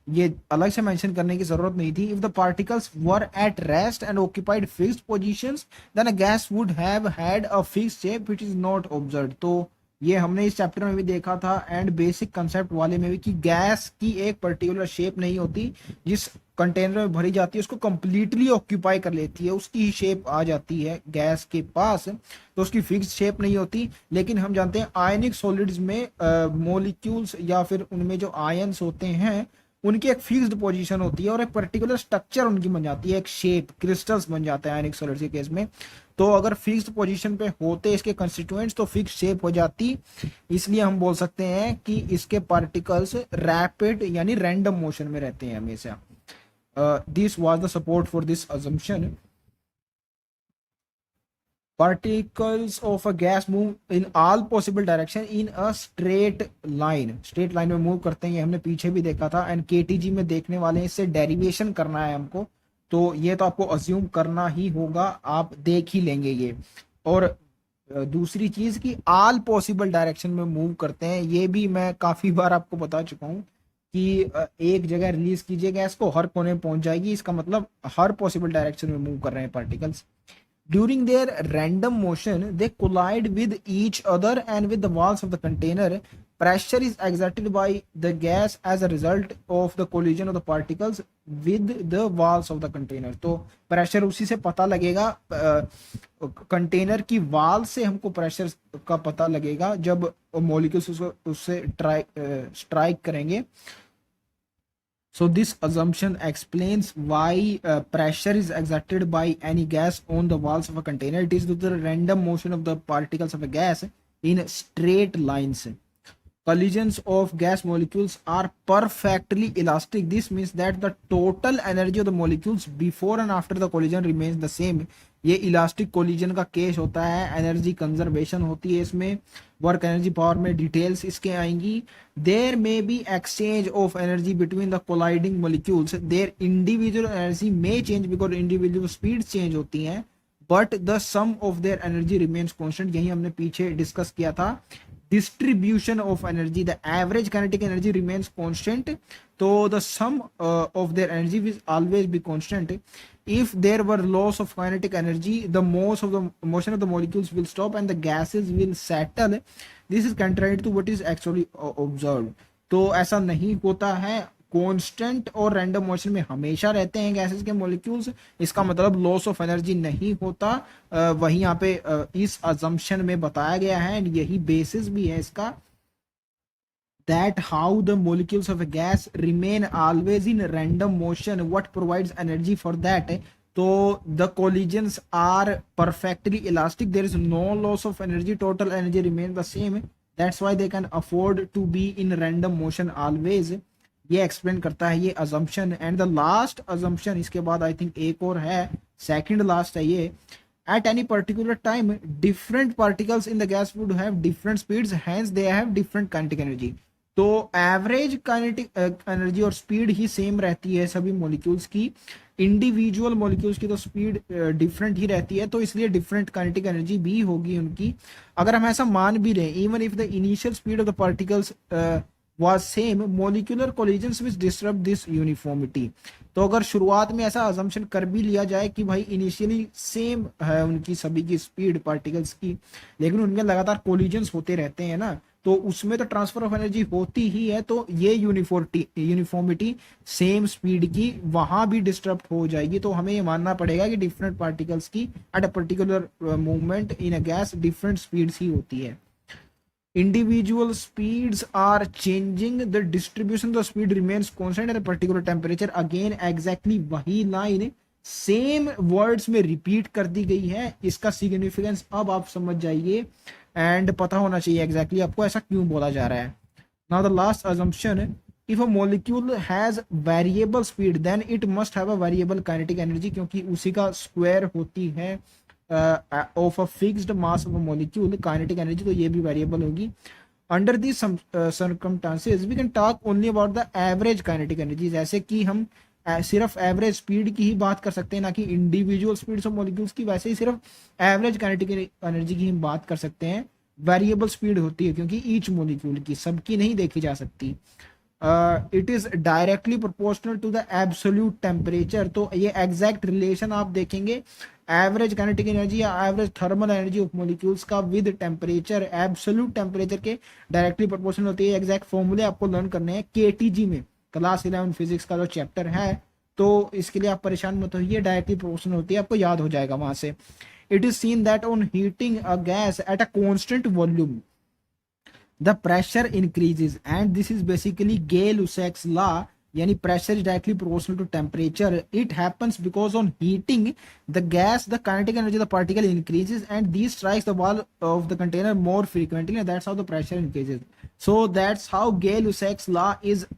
ये अलग से मेंशन करने की जरूरत नहीं थी। If the particles were at rest and occupied fixed positions then a gas would have had a fixed shape which is not observed. तो ये हमने इस चैप्टर में भी देखा था एंड बेसिक कंसेप्ट वाले में भी कि गैस की एक पर्टिकुलर शेप नहीं होती, जिस कंटेनर में भरी जाती है उसको कंप्लीटली ऑक्यूपाई कर लेती है, उसकी ही शेप आ जाती है गैस के पास, तो उसकी फिक्स शेप नहीं होती। लेकिन हम जानते हैं आयनिक सॉलिड्स में मॉलिक्यूल्स या फिर उनमें जो आयंस होते हैं उनकी एक फिक्स्ड पोजीशन होती है और एक पर्टिकुलर स्ट्रक्चर उनकी बन जाती है, एक शेप, क्रिस्टल्स बन जाते हैं आयनिक सॉलिड्स के केस में। तो अगर फिक्स्ड पोजीशन पे होते इसके कंस्टिट्यूएंट्स तो फिक्स शेप हो जाती, इसलिए हम बोल सकते हैं कि इसके पार्टिकल्स रैपिड यानी रैंडम मोशन में रहते हैं हमेशा। This was the support for this assumption। particles of a gas move in all possible direction in a straight line। Straight line में मूव करते हैं, ये हमने पीछे भी देखा था एंड केटीजी में देखने वाले हैं, इससे डेरिवेशन करना है हमको, तो ये तो आपको अज्यूम करना ही होगा, आप देख ही लेंगे ये। और दूसरी चीज कि ऑल पॉसिबल डायरेक्शन में मूव करते हैं, ये भी मैं काफी बार आपको बता चुका हूँ कि एक जगह रिलीज कीजिए गैस को हर कोने में पहुंच जाएगी, इसका मतलब हर पॉसिबल डायरेक्शन में मूव कर रहे हैं particles. During their random motion, they collide with each other and with the walls of the container. Pressure is exerted by the gas as a result of the collision of the particles with the walls of the container। तो pressure उसी से पता लगेगा, container की वाल से हमको pressure का पता लगेगा जब मॉलिक्यूल्स उससे स्ट्राइक करेंगे। So this assumption explains why pressure is exerted by any gas on the walls of a container. It is due to the random motion of the particles of a gas in straight lines. Collisions of gas molecules are perfectly elastic. This means that the total energy of the molecules before and after the collision remains the same। ये elastic collision का case होता है, energy conservation होती है इसमें, work energy power में details इसके आएंगी। There may be exchange of energy between the colliding molecules, their individual energy may change because individual speed change होती हैं, but the sum of their energy remains constant. यही हमने पीछे discuss किया था। distribution of energy, the average kinetic energy remains constant, so the sum of their energy will always be constant। if there were loss of kinetic energy, the motion of the molecules will stop and the gases will settle। this is contrary to what is actually observed। तो ऐसा नहीं होता है, constant और random motion में हमेशा रहते हैं गैसेस के मॉलिक्यूल्स, इसका मतलब लॉस ऑफ एनर्जी नहीं होता। वही यहाँ पे इस अजम्पशन में बताया गया है, एंड यही बेसिस भी है इसका, that how the molecules of a gas remain always in random motion, what provides energy for that. So the collisions are perfectly elastic, there is no loss of energy, total energy remains the same, that's why they can afford to be in random motion always. ये explain करता है ये assumption. And the last assumption, इसके बाद I think एक और है, second last है ये, at any particular time different particles in the gas would have different speeds, hence they have different kinetic energy. तो एवरेज काइनेटिक एनर्जी और speed ही same रहती है सभी मॉलिक्यूल्स की, इंडिविजुअल मॉलिक्यूल्स की तो स्पीड डिफरेंट ही रहती है, तो इसलिए डिफरेंट काइनेटिक एनर्जी भी होगी उनकी। अगर हम ऐसा मान भी रहे, even if the initial speed of the particles was same, molecular collisions which disrupt this uniformity. तो अगर शुरुआत में ऐसा अजम्पशन कर भी लिया जाए कि भाई इनिशियली सेम है उनकी सभी की स्पीड पार्टिकल्स की, लेकिन उनमें लगातार कोलिजन्स होते रहते हैं ना, तो उसमें तो ट्रांसफर ऑफ एनर्जी होती ही है, तो ये यूनिफॉर्मिटी सेम स्पीड की वहां भी डिस्टर्ब हो जाएगी। तो हमें ये मानना पड़ेगा कि डिफरेंट पार्टिकल्स की at a particular movement in a gas different speeds ही होती है। Individual speeds are changing, the distribution of the speed remains constant at a particular temperature. Again exactly वही लाइन सेम वर्ड्स में repeat कर दी गई है, इसका सिग्निफिकेंस अब आप समझ जाइए एंड पता होना चाहिए एग्जैक्टली आपको ऐसा क्यों बोला जा रहा है। Now the last assumption, if a molecule has variable speed then it must have a variable kinetic energy, क्योंकि उसी का स्क्वायर होती है of a fixed mass of a molecule, kinetic energy तो ये भी variable होगी। Under these circumstances we can talk only about the average kinetic energy, जैसे कि हम सिर्फ एवरेज स्पीड की ही बात कर सकते हैं, ना कि इंडिविजुअल स्पीड्स ऑफ मॉलिक्यूल्स की, वैसे ही सिर्फ एवरेज काइनेटिक एनर्जी की हम बात कर सकते हैं। वेरिएबल स्पीड होती है क्योंकि ईच मॉलिक्यूल की, सबकी नहीं देखी जा सकती। It is directly proportional to the absolute temperature, तो ये एग्जैक्ट रिलेशन आप देखेंगे एवरेज काइनेटिक एनर्जी या average thermal energy of molecules का विद टेम्परेचर, एब्सोल्यूट टेम्परेचर के डायरेक्टली प्रोपोर्शनल होती है। एग्जैक्ट फॉर्मूले आपको लर्न करने हैं केटीजी में, क्लास 11 फिजिक्स का जो चैप्टर है, तो इसके लिए आप परेशान मत होइए, डायरेक्टली प्रोपोर्शनल होती है, आपको याद हो जाएगा वहां से। It is seen that on heating a gas at a constant volume the pressure increases, and this is basically Gay-Lussac's law, यानी pressure is directly proportional to temperature. It happens because on heating the gas the kinetic energy of the particle increases and this strikes the wall of the container more frequently, and that's how the pressure increases. So that's how Gay-Lussac's law is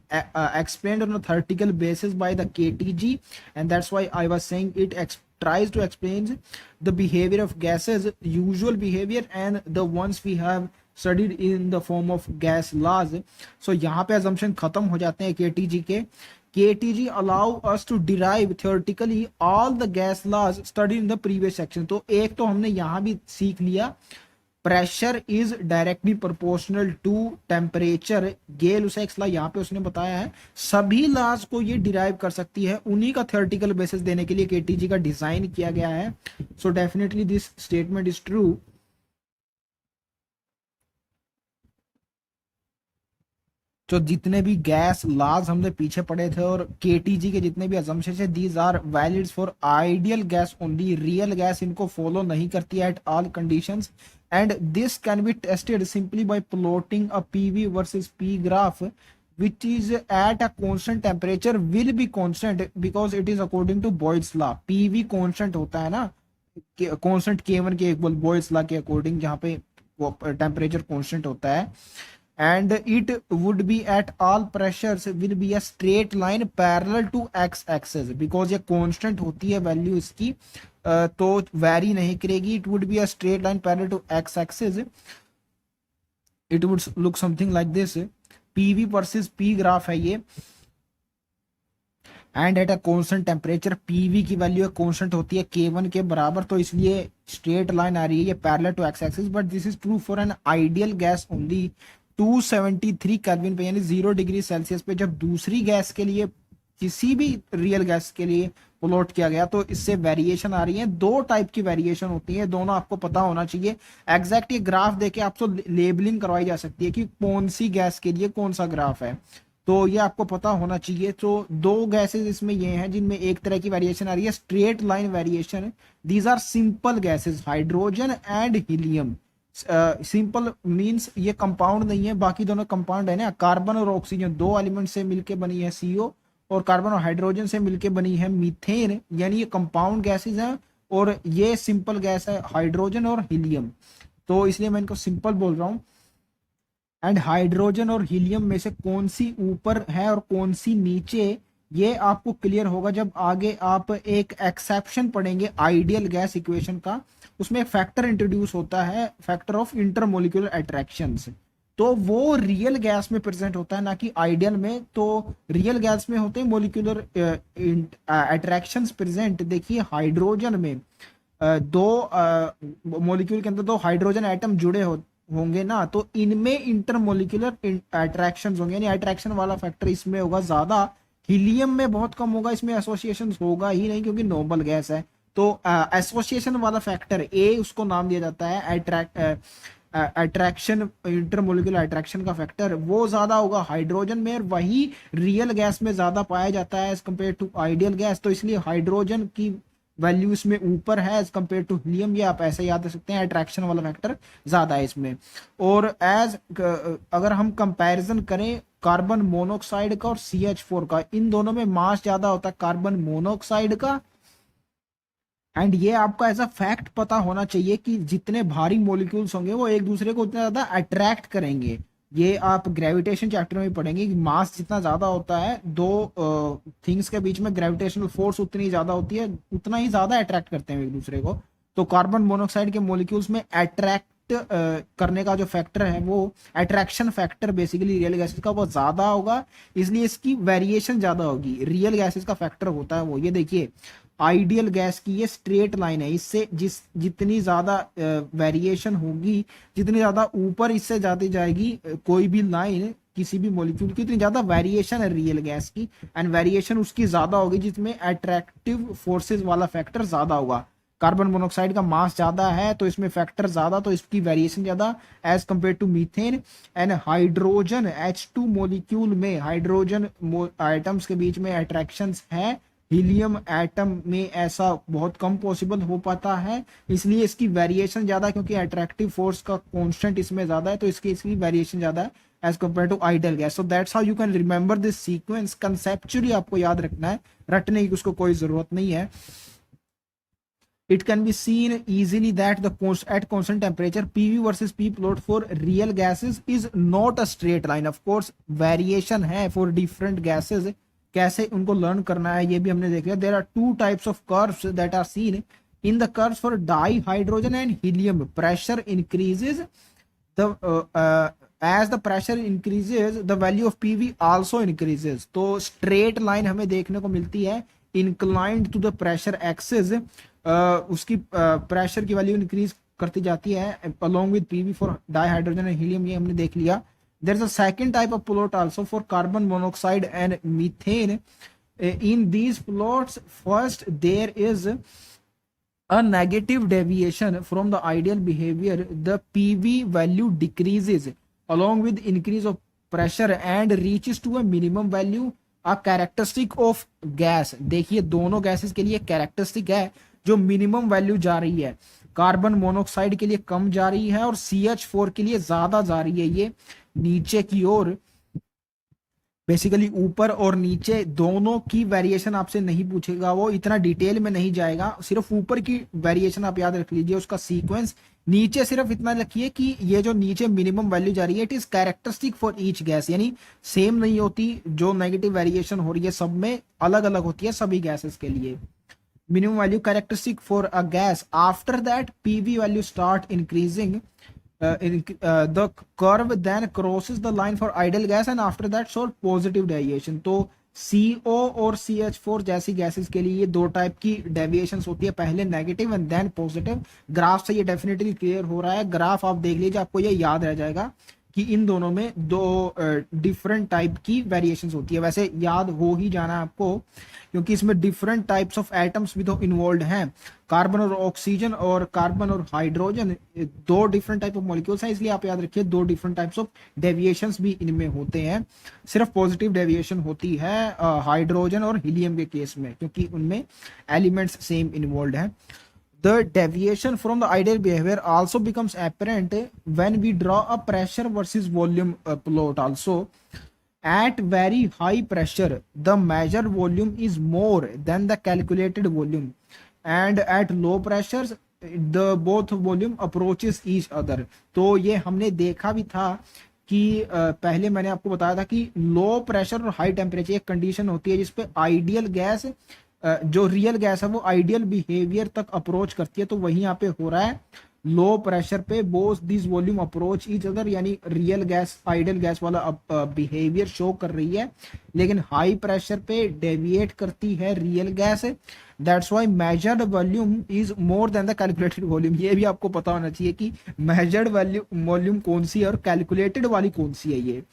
explained on a theoretical basis by the KTG, and that's why I was saying it tries to explain the behavior of gases, usual behavior, and the ones we have studied in the form of gas laws. So यहाँ पे assumption खत्म हो जाते हैं KTG के। KTG allow us to derive theoretically all the gas laws studied in the previous section. तो एक तो हमने यहाँ भी सीख लिया, pressure is directly proportional to temperature, Gay-Lussac's law यहाँ पे उसने बताया है, सभी लॉज को ये डिराइव कर सकती है, उन्हीं का थ्योरेटिकल बेसिस देने के लिए केटीजी का डिजाइन किया गया है। So definitely this statement is true. तो जितने भी गैस लॉज हमने पीछे पढ़े थे और केटीजी के जितने भी assumptions है, these are valid for ideal gas only, real gas इनको फॉलो नहीं करती है at all conditions, and this can be tested simply by plotting a PV versus P graph which is at a constant temperature will be constant because it is according to Boyle's law. PV constant होता है ना, constant K1 के equal Boyle's law के according, जहाँ पे temperature constant होता है, and it would be at all pressures will be a straight line parallel to x axis because ये constant होती है वैल्यू इसकी, तो वैरी नहीं करेगी। It would be a straight line parallel to X axis, it would look something like this. PV versus P graph है ये, and at a constant temperature PV की वैल्यू कांस्टेंट होती है K1 के बराबर, तो इसलिए स्ट्रेट लाइन आ रही है ये parallel to X axis, but this is true for an ideal gas only 273 kelvin पे, यानी 0 डिग्री सेल्सियस पे। जब दूसरी गैस के लिए, किसी भी रियल गैस के लिए प्लॉट किया गया तो इससे वेरिएशन आ रही है। दो टाइप की वेरिएशन होती है, दोनों आपको पता होना चाहिए। एग्जैक्ट ये ग्राफ देके आपको लेबलिंग करवाई जा सकती है कि कौन सी गैस के लिए कौन सा ग्राफ है। तो ये आपको पता होना चाहिए। तो दो गैसेस इसमें ये हैं जिनमें एक तरह की वेरिएशन आ रही है, straight line variation. These are simple gases, hydrogen and helium. Simple means ये कंपाउंड नहीं है, बाकी दोनों कंपाउंड है ना, कार्बन और ऑक्सीजन दो एलिमेंट से मिलके बनी है सीओ, और कार्बन और हाइड्रोजन से मिलके बनी है मीथेन, यानी ये कंपाउंड गैसेस हैं। और ये सिंपल गैस है हाइड्रोजन और हीलियम, तो इसलिए मैं इनको सिंपल बोल रहा हूँ। एंड हाइड्रोजन और हीलियम में से कौन सी ऊपर है और कौन सी नीचे, ये आपको क्लियर होगा जब आगे आप एक एक्सेप्शन पढ़ेंगे आइडियल गैस इक्वेशन का। उसमें एक फैक्टर इंट्रोड्यूस होता है, फैक्टर ऑफ इंटरमोलिकुलर अट्रैक्शंस। तो वो रियल गैस में प्रेजेंट होता है, ना कि आइडियल में। तो रियल गैस में होते हैं मोलिकुलर अट्रैक्शंस प्रेजेंट। देखिए हाइड्रोजन में दो मोलिक्यूल के अंदर दो हाइड्रोजन एटम जुड़े होंगे ना, तो इनमें इंटरमोलिकुलर अट्रैक्शंस होंगे, यानी अट्रैक्शन वाला फैक्टर इसमें होगा ज्यादा। हीलियम में बहुत कम होगा, इसमें एसोसिएशन होगा ही नहीं क्योंकि नोबल गैस है। तो एसोसिएशन वाला फैक्टर ए उसको नाम दिया जाता है, अट्रैक्शन, इंटरमोलिकुलर अट्रैक्शन का फैक्टर वो ज्यादा होगा हाइड्रोजन में, और वही रियल गैस में ज्यादा पाया जाता है as compared to ideal gas. तो इसलिए हाइड्रोजन की वैल्यू इसमें ऊपर है एज कम्पेयर टू हीलियम, ये आप ऐसे याद रख सकते हैं, अट्रैक्शन वाला फैक्टर ज्यादा है इसमें। और अगर हम कंपैरिजन करें कार्बन मोनोऑक्साइड का और CH4 का, इन दोनों में मास ज्यादा होता है कार्बन मोनोऑक्साइड का। एंड ये आपका ऐसा फैक्ट पता होना चाहिए कि जितने भारी मॉलिक्यूल्स होंगे वो एक दूसरे को उतना ज्यादा अट्रैक्ट करेंगे। ये आप ग्रेविटेशन चैप्टर में भी पढ़ेंगे कि मास जितना ज्यादा होता है, दो थिंग्स के बीच में ग्रेविटेशनल फोर्स उतनी ज्यादा होती है, उतना ही ज्यादा अट्रैक्ट करते हैं एक दूसरे को। तो कार्बन मोनोऑक्साइड के मॉलिक्यूल्स में अट्रैक्ट करने का जो फैक्टर है, वो attraction factor basically real gases का वो ज्यादा होगा, इसलिए इसकी वेरिएशन ज्यादा होगी। रियल गैसेस का फैक्टर होता है वो, ये देखिए आइडियल गैस की ये स्ट्रेट लाइन है, इससे जितनी ज्यादा वेरिएशन होगी, जितनी ज्यादा ऊपर इससे जाती जाएगी कोई भी लाइन किसी भी मॉलिक्यूल की, उतनी ज्यादा वेरिएशन है रियल गैस की। एंड वेरिएशन उसकी ज्यादा होगी जिसमें अट्रैक्टिव फोर्सेस वाला फैक्टर ज्यादा होगा। कार्बन मोनोऑक्साइड का मास ज्यादा है तो इसमें फैक्टर ज्यादा, तो इसकी वेरिएशन ज्यादा as compare to methane. And hydrogen H2 molecule में हाइड्रोजन आइटम्स के बीच में अट्रैक्शंस है, हीलियम एटम में ऐसा बहुत कम पॉसिबल हो पाता है, इसलिए इसकी वेरिएशन ज्यादा, क्योंकि अट्रैक्टिव फोर्स का कांस्टेंट इसमें ज्यादा है, तो इसकी वेरिएशन ज्यादा है as compared to ideal gas. So that's how you can remember this sequence. Conceptually आपको याद रखना है, रटने की उसको कोई जरूरत नहीं है। It can be seen easily that at constant temperature PV versus P plot for real gases is not a straight line. Of course variation है for different gases, कैसे उनको लर्न करना है ये भी हमने देख लिया। There are two types of curves that are seen in the curves for dihydrogen and helium. Pressure increases as the pressure increases the value of PV also increases. तो straight line हमें देखने को मिलती है inclined to the pressure axis, उसकी pressure की value increase करती जाती है along with PV for dihydrogen and helium, ये हमने देख लिया। There is a second type of plot also for carbon monoxide and methane. In these plots, first there is a negative deviation from the ideal behavior. The PV value decreases along with increase of pressure and reaches to a minimum value, a characteristic of gas. देखिए दोनों gases के लिए characteristic है जो minimum value जा रही है। Carbon monoxide के लिए कम जा रही है और CH4 के लिए ज्यादा जा रही है, ये नीचे की ओर। बेसिकली ऊपर और नीचे दोनों की वेरिएशन आपसे नहीं पूछेगा, वो इतना डिटेल में नहीं जाएगा, सिर्फ ऊपर की वेरिएशन आप याद रख लीजिए, उसका सीक्वेंस। नीचे सिर्फ इतना लिखिए कि ये जो नीचे मिनिमम वैल्यू जा रही है, it is characteristic for each gas, यानी सेम नहीं होती, जो नेगेटिव वेरिएशन हो रही है सब में अलग अलग होती है सभी गैसेस के लिए। minimum value characteristic for a gas. After that PV value start increasing, the curve then crosses the line for ideal gas and after that show positive deviation. तो CO और CH4 जैसी गैसेस के लिए ये दो type की deviations होती है, पहले negative and then positive. Graph से ये डेफिनेटली क्लियर हो रहा है, ग्राफ आप देख लीजिए आपको ये याद रह जाएगा। कि इन दोनों में दो डिफरेंट टाइप की वेरिएशंस होती है। वैसे याद हो ही जाना आपको, क्योंकि इसमें डिफरेंट टाइप्स ऑफ एटम्स भी तो इन्वॉल्व हैं। कार्बन और ऑक्सीजन और कार्बन और हाइड्रोजन, दो डिफरेंट टाइप ऑफ मॉलिक्यूल्स हैं, इसलिए आप याद रखिए दो डिफरेंट टाइप्स ऑफ डेविएशंस भी इनमें होते हैं। सिर्फ पॉजिटिव डेविएशन होती है हाइड्रोजन और हीलियम के केस में, क्योंकि उनमें एलिमेंट्स सेम इन्वॉल्व हैं। The deviation from the ideal behavior also becomes apparent when we draw a pressure versus volume plot also. At very high pressure, the measured volume is more than the calculated volume, and at low pressures, the both volume approaches each other. तो ये हमने देखा भी था कि पहले मैंने आपको बताया था कि लो प्रेशर और हाई टेम्परेचर एक कंडीशन होती है जिसपे आइडियल गैस, जो रियल गैस है वो आइडियल बिहेवियर तक अप्रोच करती है। तो वही यहाँ पे हो रहा है, लो प्रेशर पे both this volume approach each other, यानी रियल गैस आइडियल गैस वाला बिहेवियर शो कर रही है, लेकिन हाई प्रेशर पे डेविएट करती है real gas. That's why measured volume is more than the calculated volume. ये भी आपको पता होना चाहिए कि मेजर्ड वॉल्यूम कौन सी है और कैलकुलेटेड वाली कौन सी है। ये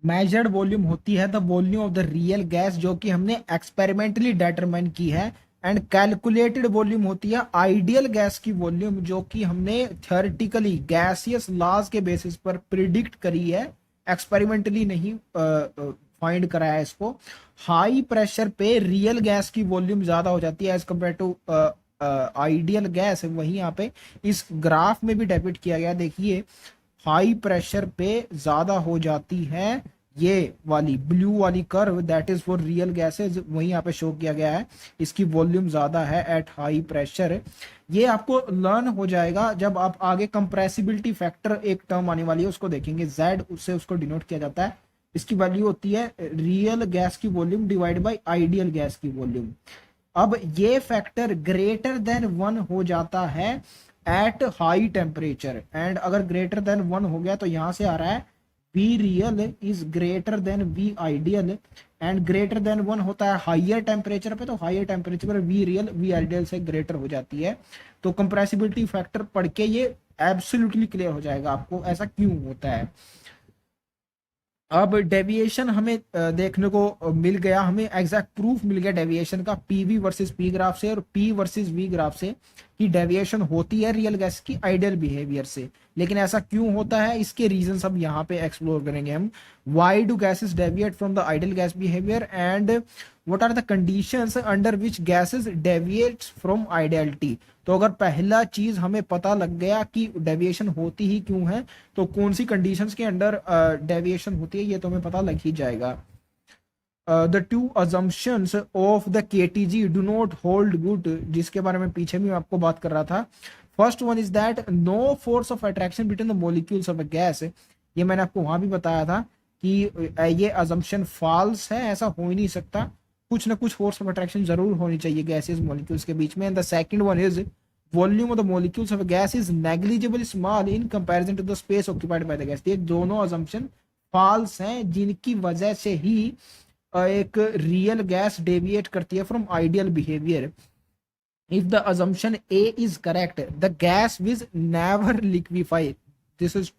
मेजर्ड वॉल्यूम होती है the volume of the real gas, जो कि हमने एक्सपेरिमेंटली डिटरमाइन की है, एंड कैलकुलेटेड वॉल्यूम होती है आइडियल गैस की वॉल्यूम, जो कि हमने थ्योरेटिकली गैसियस लॉज के बेसिस पर प्रिडिक्ट करी है, एक्सपेरिमेंटली नहीं फाइंड करा है इसको। हाई प्रेशर पे रियल गैस की वॉल्यूम ज्यादा हो जाती है as compared to ideal gas. वही यहाँ पे इस ग्राफ में भी डेपिक्ट किया गया, देखिए हाई प्रेशर पे ज्यादा हो जाती है ये वाली ब्लू वाली curve, that is for real gases, वही यहाँ पे शो किया गया है, इसकी वॉल्यूम ज्यादा है एट हाई प्रेशर। ये आपको लर्न हो जाएगा जब आप आगे कंप्रेसिबिलिटी फैक्टर एक टर्म आने वाली है उसको देखेंगे, जेड उससे उसको डिनोट किया जाता है। इसकी वैल्यू होती है रियल गैस की volume divide by ideal gas की वॉल्यूम। अब ये फैक्टर ग्रेटर देन 1 हो जाता है एट हाई टेम्परेचर, एंड अगर ग्रेटर देन 1 हो गया तो यहां से आ रहा है V real is greater than V ideal, and greater than 1 होता है हाइयर टेम्परेचर पे, तो हाइयर टेम्परेचर पर V रियल V आइडियल से ग्रेटर हो जाती है। तो कंप्रेसिबिलिटी फैक्टर पढ़ के ये एब्सोल्युटली क्लियर हो जाएगा आपको ऐसा क्यों होता है। अब डेविएशन हमें देखने को मिल गया, हमें एग्जैक्ट प्रूफ मिल गया डेविएशन का पीवी वर्सेस पी ग्राफ से और पी वर्सेस वी ग्राफ से कि डेविएशन होती है रियल गैस की आइडियल बिहेवियर से। लेकिन ऐसा क्यों होता है, इसके रीजन अब यहाँ पे एक्सप्लोर करेंगे हम। Why do gases deviate from the ideal gas behaviour, and what are the conditions under which gases deviate from ideality. तो अगर पहला चीज हमें पता लग गया कि डेविएशन होती ही क्यों है, तो कौन सी कंडीशंस के अंडर डेविएशन होती है ये तो हमें पता लग ही जाएगा। The two assumptions of the KTG do not hold good, जिसके बारे में पीछे भी मैं आपको बात कर रहा था। First one is that no force of attraction between the molecules of a gas. ये मैंने आपको वहां भी बताया था कि ये अजम्पशन फॉल्स है, ऐसा हो ही नहीं सकता, कुछ ना कुछ फोर्स ऑफ अट्रैक्शन जरूर होनी चाहिए गैसेस मॉलिक्यूल्स के बीच में। And the second one is volume of the molecules of gas is negligible small in comparison to the space occupied by the gas. ये दोनों अजम्पशन फॉल्स हैं, जिनकी वजह से ही एक रियल गैस डेविएट करती है from ideal behaviour. If the assumption A is correct, the gas will never liquefy. This is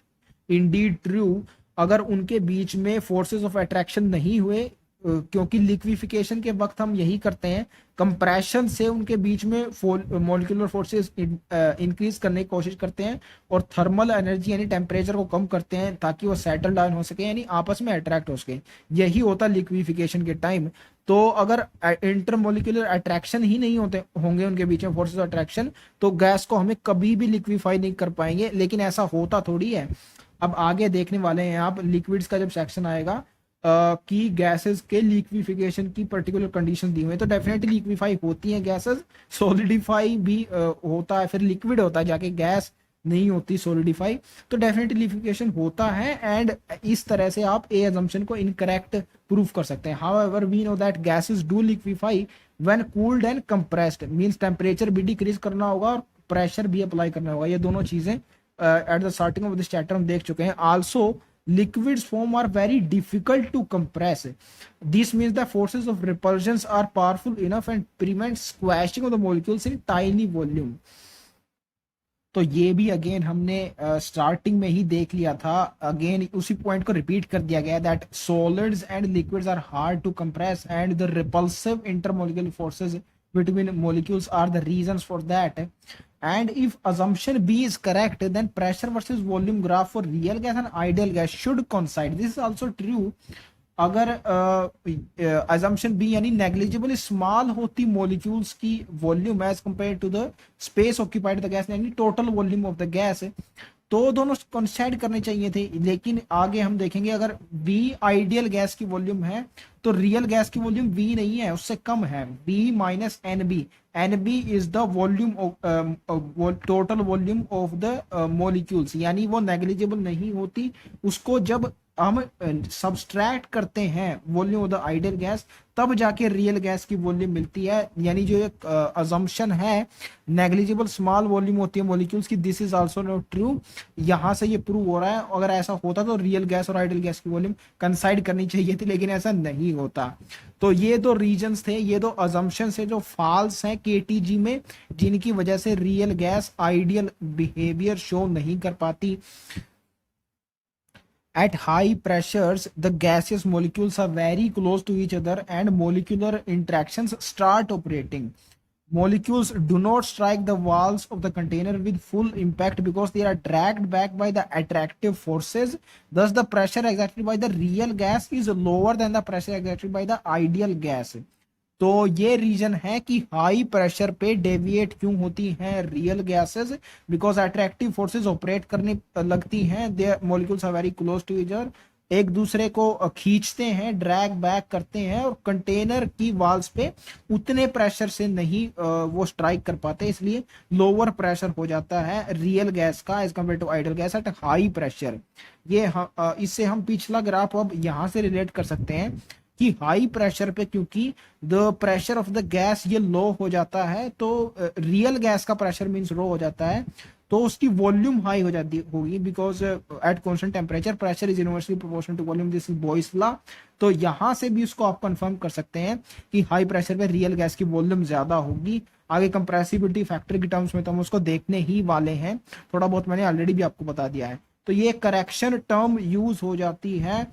indeed true. अगर उनके बीच में फोर्सेस ऑफ अट्रैक्शन नहीं हुए, क्योंकि लिक्विफिकेशन के वक्त हम यही करते हैं, कंप्रेशन से उनके बीच में मॉलिक्यूलर फोर्सेस इंक्रीज करने की कोशिश करते हैं और थर्मल एनर्जी यानी टेम्परेचर को कम करते हैं ताकि वो सेटल डाउन हो सके, यानी आपस में अट्रैक्ट हो सके। यही होता है लिक्विफिकेशन के टाइम। तो अगर इंटरमोलिकुलर अट्रैक्शन ही नहीं होते होंगे उनके बीच में फोर्सेस अट्रैक्शन, तो गैस को हमें कभी भी लिक्विफाई नहीं कर पाएंगे। लेकिन ऐसा होता थोड़ी है, अब आगे देखने वाले हैं आप लिक्विड्स का जब सेक्शन आएगा कि गैसेस के लिक्विफिकेशन की पर्टिकुलर कंडीशन दी हुई है, तो डेफिनेटली लिक्विफाई होती हैं गैसेस, सोलिडिफाई भी होता है, फिर लिक्विड होता है जाके, गैस नहीं होती सोलिडिफाई, तो डेफिनेटली लिक्विफिकेशन होता है। एंड इस तरह से आप ए अजम्पशन को इनकरेक्ट प्रूफ कर सकते हैं। However we know that gases do liquefy when cooled and compressed, means temperature भी डिक्रीज करना होगा और प्रेशर भी अप्लाई करना होगा। ये दोनों चीजें at the starting of this chapter हम देख चुके हैं। Also liquids form are very difficult to compress. This means the forces of repulsions are powerful enough and prevent squashing of the molecules in tiny volume. तो ये भी again हमने starting में ही देख लिया था, अगेन उसी पॉइंट को रिपीट कर दिया गया, that solids and liquids are hard to compress and the repulsive intermolecular forces between molecules are the reasons for that. And if assumption B is correct, then pressure versus volume graph for real gas and ideal gas should coincide. This is also true अगर assumption B यानी negligible small होती molecules की volume as compared to the space occupied the gas यानी total volume of the gas, तो दोनों कंसाइड करने चाहिए थे। लेकिन आगे हम देखेंगे अगर V आइडियल गैस की वॉल्यूम है तो रियल गैस की वॉल्यूम V नहीं है, उससे कम है, V minus NB। NB is the volume total volume of the molecules, यानी वो नेग्लिजिबल नहीं होती। उसको जब हम सब्सट्रैक्ट करते हैं volume of the ideal gas तब जाके रियल गैस की वॉल्यूम मिलती है। यानी जो एक अजम्पशन है नेग्लिजिबल स्मॉल वॉल्यूम होती है मॉलिक्यूल्स की, this is also not true. यहां से ये प्रूव हो रहा है, अगर ऐसा होता तो रियल गैस और आइडियल गैस की वॉल्यूम कंसाइड करनी चाहिए थी, लेकिन ऐसा नहीं होता। तो ये दो रीजंस थे, ये दो अजम्पशन है जो फॉल्स हैं केटीजी में, जिनकी वजह से real gas ideal behaviour show नहीं कर पाती। At high pressures, the gaseous molecules are very close to each other and molecular interactions start operating. Molecules do not strike the walls of the container with full impact because they are dragged back by the attractive forces. Thus, the pressure exerted by the real gas is lower than the pressure exerted by the ideal gas. तो ये reason है कि high pressure पे deviate क्यों होती हैं real gases, because attractive forces operate करने लगती हैं, they molecules are very close to each other, एक दूसरे को खींचते हैं, ड्रैग बैक करते हैं, और कंटेनर की वॉल्स पे उतने प्रेशर से नहीं वो स्ट्राइक कर पाते, इसलिए लोअर प्रेशर हो जाता है रियल गैस का as compared to ideal gas at high pressure. ये इससे हम पिछला ग्राफ अब यहां से रिलेट कर सकते हैं कि हाई प्रेशर पे क्योंकि the pressure of the gas ये लो हो जाता है, तो रियल गैस का प्रेशर मींस लो हो जाता है, तो उसकी वॉल्यूम हाई हो जाती होगी, because at constant temperature pressure is inversely proportional to volume, this is Boyle's law. तो यहां से भी उसको आप कंफर्म कर सकते हैं कि हाई प्रेशर पे रियल गैस की वॉल्यूम ज्यादा होगी। आगे कंप्रेसिबिलिटी फैक्टर की टर्म्स में तो हम उसको देखने ही वाले हैं, थोड़ा बहुत मैंने ऑलरेडी भी आपको बता दिया है। तो ये करेक्शन टर्म यूज हो जाती है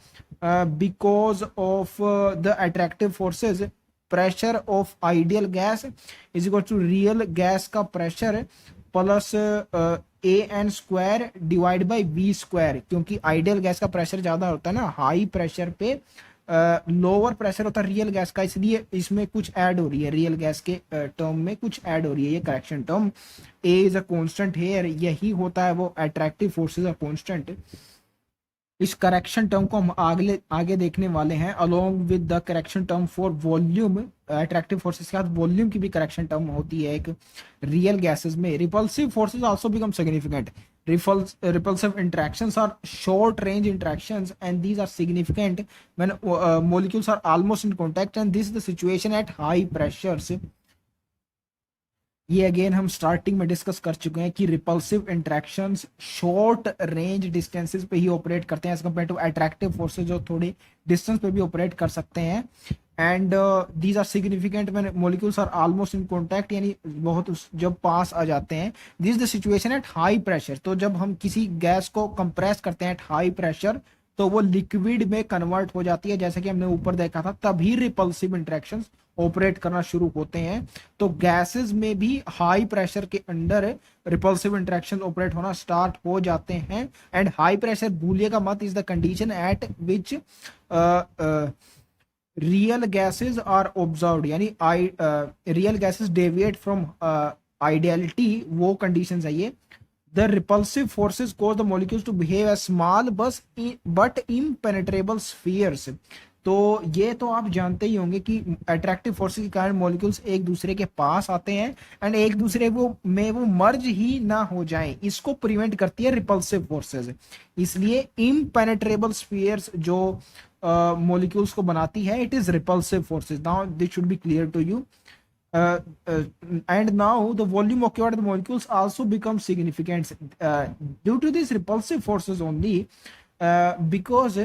because of the attractive forces. Pressure of ideal gas is equal to real gas का pressure plus AN square divide by V square, क्योंकि आइडियल गैस का प्रेशर ज्यादा होता है ना, हाई प्रेशर पे लोअर प्रेशर होता है रियल गैस का, इसलिए इसमें कुछ ऐड हो रही है, रियल गैस के टर्म में कुछ ऐड हो रही है, ये correction term. A is a constant here, यही होता है वो अट्रैक्टिव फोर्सेस आर कांस्टेंट। इस करेक्शन टर्म को हम आगे देखने वाले हैं along with the correction term for volume. Attractive forces के साथ वॉल्यूम की भी करेक्शन टर्म होती है एक रियल गैसेस में। Repulsive forces also become significant. repulsive interactions are short range interactions and these are significant when molecules are almost in contact, and this is the situation at high pressures. ये again हम starting में discuss कर चुके हैं कि repulsive interactions short range distances पे ही operate करते हैं as compared to attractive forces जो थोड़ी डिस्टेंस पे भी ऑपरेट कर सकते हैं। And these are significant when molecules are almost in contact, यानी बहुत जब पास आ जाते हैं। This is the situation at high pressure. तो जब हम किसी गैस को कंप्रेस करते हैं एट हाई प्रेशर तो वो लिक्विड में कन्वर्ट हो जाती है, जैसे कि हमने ऊपर देखा था, तभी रिपल्सिव इंटरेक्शंस ऑपरेट करना शुरू होते हैं। तो गैसेस में भी हाई प्रेशर के अंडर रिपल्सिव इंटरेक्शन ऑपरेट होना स्टार्ट हो जाते हैं। एंड हाई प्रेशर भूलिएगा मत, is the condition at which real gases are observed, यानी real gases deviate from ideality, वो कंडीशन है ये। The repulsive forces cause the molecules to behave as small but impenetrable spheres. तो ये तो आप जानते ही होंगे कि अट्रैक्टिव फोर्सेस के कारण मॉलिक्यूल्स एक दूसरे के पास आते हैं एंड एक दूसरे में वो मर्ज ही ना हो जाएं, इसको प्रिवेंट करती है रिपल्सिव फोर्सेस। इसलिए इम्पेनेट्रेबल स्फीयर्स जो मॉलिक्यूल्स को बनाती है, it is repulsive forces. Now this should be clear to you. And now the volume occupied by the molecules also becomes significant due to these repulsive forces only, because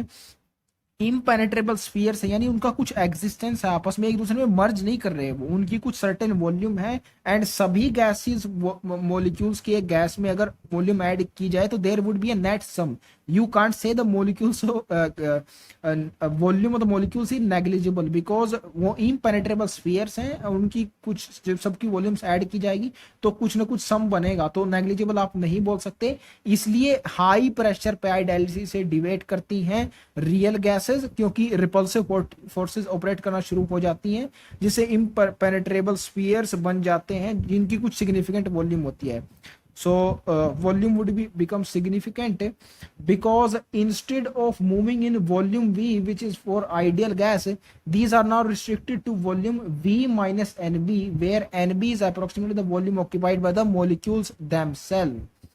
impenetrable spheres है, यानी उनका कुछ existence है, आपस में एक दूसरे में मर्ज नहीं कर रहे, वो उनकी कुछ सर्टेन वॉल्यूम है। एंड सभी गैसेस मॉलिक्यूल्स की एक गैस में अगर वॉल्यूम ऐड की जाए तो there would be a net sum. You can't say the molecules volume of the molecules is negligible because वो इम्पेनेट्रेबल स्फीयर्स हैं, उनकी कुछ जब सबकी वॉल्यूम्स ऐड की जाएगी तो कुछ ना कुछ सम बनेगा, तो नेग्लिजिबल आप नहीं बोल सकते। इसलिए हाई प्रेशर पे आइडियलिटी से डिवेट करती हैं रियल गैसेस, क्योंकि रिपल्सिव फोर्सेस ऑपरेट करना शुरू हो जाती हैं, जिससे इम्पेनेट्रेबल स्फीयर्स बन जाते हैं जिनकी कुछ सिग्निफिकेंट वॉल्यूम होती है। So volume would become significant because instead of moving in volume V, which is for ideal gas, these are now restricted to volume V minus NB, where NB is approximately the volume occupied by the molecules themselves.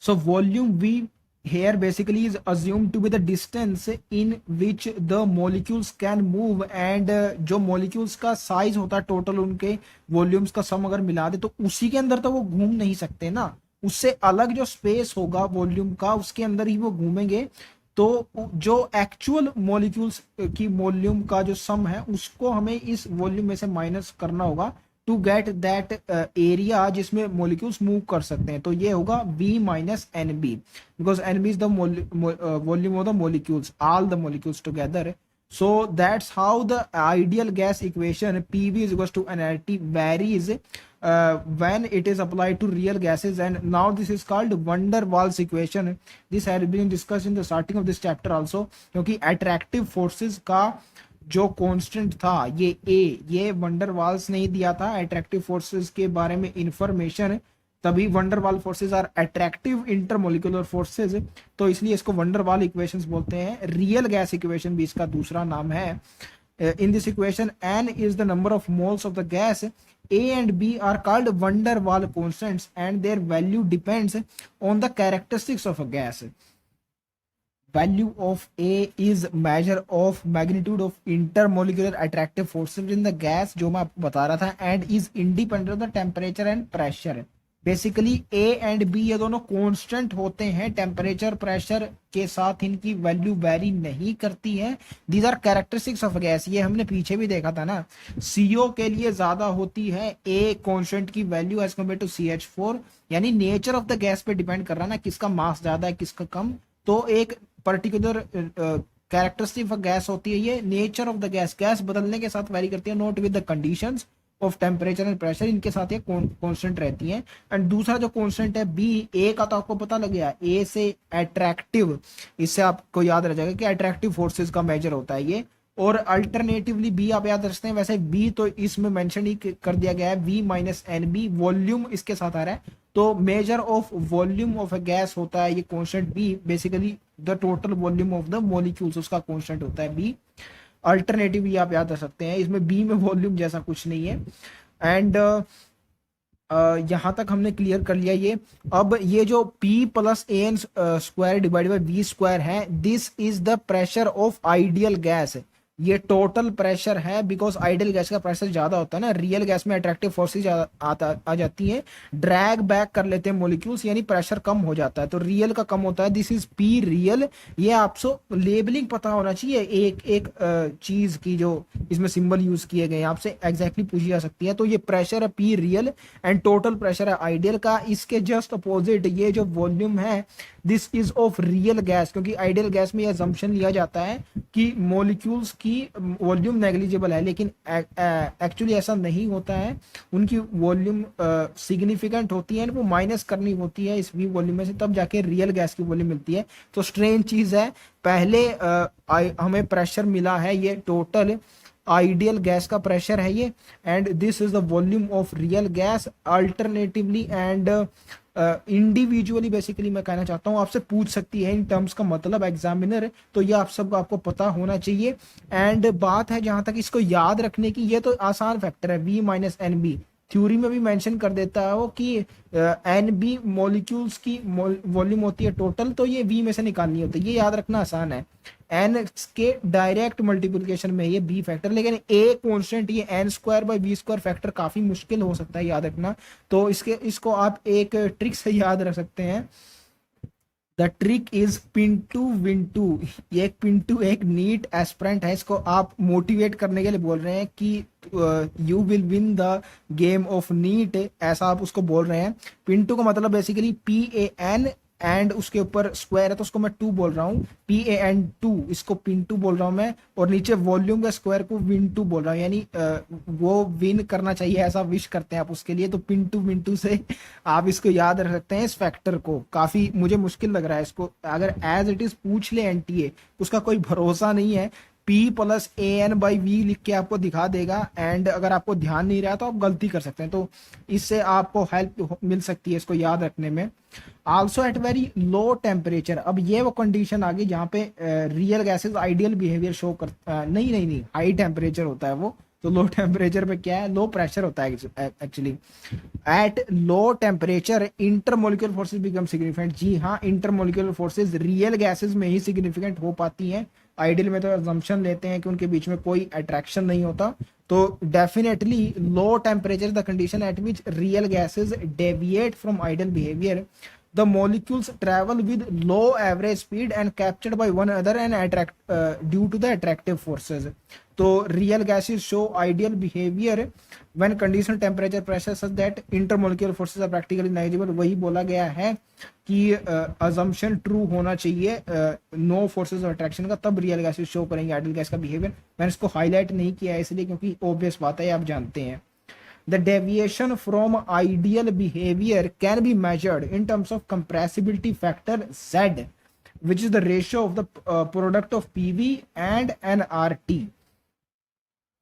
So volume V here basically is assumed to be the distance in which the molecules can move, and जो molecules का size होता है total उनके volumes का सम अगर मिला दे तो उसी के अंदर तो वो घूम नहीं सकते ना, उससे अलग जो स्पेस होगा वॉल्यूम का उसके अंदर ही वो घूमेंगे। तो जो एक्चुअल मॉलिक्यूल्स की वॉल्यूम का जो सम है उसको हमें इस वॉल्यूम में से माइनस करना होगा टू गेट दैट एरिया जिसमें मॉलिक्यूल्स मूव कर सकते हैं। तो ये होगा V minus N b, because n b is the volume of the molecules, all the molecules together. So that's how the ideal gas equation PV is equals to nRT varies when it is applied to real gases, and now this is called van der Waals equation. This has been discussed in the starting of this chapter also, क्योंकि attractive forces का जो constant था ये van der Waals ने ही दिया था attractive forces के बारे में इंफॉर्मेशन, तभी van der Waals forces are attractive intermolecular forces, तो इसलिए इसको van der Waals इक्वेशंस बोलते हैं। रियल गैस इक्वेशन भी इसका दूसरा नाम है। In this equation n is the number of moles of the gas, A and B are called van der Waals constants and their value depends on the characteristics of a gas. Value of A is measure of magnitude of intermolecular attractive forces in the gas, जो मैं आपको बता रहा था, and is independent of the temperature and pressure. Basically A and B ये दोनों constant होते हैं, टेम्परेचर प्रेशर के साथ इनकी वैल्यू वेरी नहीं करती है। These are characteristics of gas, ये हमने पीछे भी देखा था ना, CO के लिए ज्यादा होती है A कांस्टेंट की value as compared to CH4, यानी नेचर ऑफ द गैस पे डिपेंड कर रहा है ना, किसका मास ज्यादा है किसका कम। तो एक पर्टिकुलर कैरेक्टरिस्टिक ऑफ गैस होती है ये, nature of the gas, gas बदलने के साथ वेरी करती है, not with the conditions of temperature and pressure, इनके साथ ये कांस्टेंट रहती हैं। एंड दूसरा जो कांस्टेंट है B, A का तो आपको पता लग गया, A से अट्रैक्टिव, इससे आपको याद रह जाएगा कि अट्रैक्टिव फोर्सेस का मेजर होता है ये, और अल्टरनेटिवली B आप याद रखते हैं, वैसे B तो इसमें मेंशन ही कर दिया गया है, V minus N B, volume इसके साथ आ रहा है, तो measure of volume of a gas होता है ये constant B, basically the total volume of the molecules उसका कांस्टेंट होता है B। अल्टरनेटिव ये आप याद रख सकते हैं, इसमें बी में वॉल्यूम जैसा कुछ नहीं है। एंड यहां तक हमने क्लियर कर लिया ये। अब ये जो P plus AN square divide by V square है, this is the pressure of ideal gas, ये टोटल प्रेशर है, बिकॉज आइडियल गैस का प्रेशर ज्यादा होता है ना, रियल गैस में अट्रैक्टिव फोर्सेज आ जाती है, ड्रैग बैक कर लेते हैं मॉलिक्यूल्स, यानी प्रेशर कम हो जाता है, तो रियल का कम होता है, दिस इज P रियल। ये आपको लेबलिंग पता होना चाहिए एक एक चीज की जो इसमें सिंबल यूज किए गए आपसे एग्जैक्टली पूछी जा सकती है। तो ये प्रेशर है P real and total pressure है आइडियल का, इसके जस्ट अपोजिट ये जो वॉल्यूम है this is of real gas, क्योंकि आइडियल गैस में यह अजम्पशन लिया जाता है कि मॉलिक्यूल्स की वॉल्यूम नेग्लिजिबल है, लेकिन एक्चुअली ऐसा नहीं होता है, उनकी वॉल्यूम सिग्निफिकेंट होती है, वो माइनस करनी होती है इस V वॉल्यूम में से, तब जाके रियल गैस की वॉल्यूम मिलती है। तो स्ट्रेंज चीज है, पहले हमें प्रेशर मिला है ये टोटल आइडियल गैस का प्रेशर है ये, and this is the volume of real gas. Alternatively and individually basically मैं कहना चाहता हूँ, आपसे पूछ सकती है इन टर्म्स का मतलब एग्जामिनर, तो ये आप सबको आपको पता होना चाहिए। एंड बात है जहां तक इसको याद रखने की, ये तो आसान फैक्टर है V minus N B, theory में भी मेंशन कर देता है वो कि एन बी मॉलिक्यूल्स की वॉल्यूम होती है टोटल, तो ये V में से निकालनी होती है, ये याद रखना आसान है। एन के डायरेक्ट मल्टीप्लिकेशन में ये B फैक्टर, लेकिन A कांस्टेंट ये N square by V square factor काफी मुश्किल हो सकता है याद रखना, तो इसको आप एक ट्रिक से याद रख सकते हैं। The trick is Pintu Vintu. ये एक पिंटू एक नीट एस्पिरेंट है, इसको आप मोटिवेट करने के लिए बोल रहे हैं कि you will win the game of NEET, ऐसा आप उसको बोल रहे हैं। पिंटू का मतलब बेसिकली PAN एंड उसके ऊपर स्क्वायर है, तो उसको मैं 2 बोल रहा हूँ, PAN2, इसको पिंटू बोल रहा हूँ मैं। और नीचे वॉल्यूम का स्क्वायर को विन2 बोल रहा हूँ, यानी वो विन करना चाहिए ऐसा विश करते हैं आप उसके लिए। तो पिंटू विंटू से आप इसको याद रख सकते हैं। इस फैक्टर को काफी मुझे मुश्किल लग रहा है, इसको अगर एज इट इज पूछ ले NTA, उसका कोई भरोसा नहीं है। P+AN/V लिख के आपको दिखा देगा, एंड अगर आपको ध्यान नहीं रहा तो आप गलती कर सकते हैं, तो इससे आपको हेल्प मिल सकती है इसको याद रखने में। Also at very low temperature, अब ये वो कंडीशन आ गई जहाँ पे real gases ideal behaviour show कर, नहीं नहीं नहीं, हाई टेम्परेचर होता है वो। तो लो टेम्परेचर पे क्या है, लो प्रेशर होता है actually. At low temperature intermolecular forces become significant. जी हाँ, इंटरमोलिकुलर फोर्सेस रियल गैसेस में ही सिग्निफिकेंट हो पाती हैं। आइडियल में तो अजम्पशन लेते हैं कि उनके बीच में कोई अट्रैक्शन नहीं होता। तो definitely low temperature the condition at which real gases deviate from ideal behaviour. The molecules travel with low average speed and captured by one another and attract due to the attractive forces. तो real gases show ideal behavior when conditional temperature pressure such that intermolecular forces are practically negligible। वही बोला गया है कि assumption true होना चाहिए no forces of attraction का, तब real gases show करेंगे ideal gas का behavior। मैंने इसको highlight नहीं किया है इसलिए क्योंकि obvious बात है, आप जानते हैं। The deviation from ideal behavior can be measured in terms of compressibility factor Z, which is the ratio of the product of PV and nRT।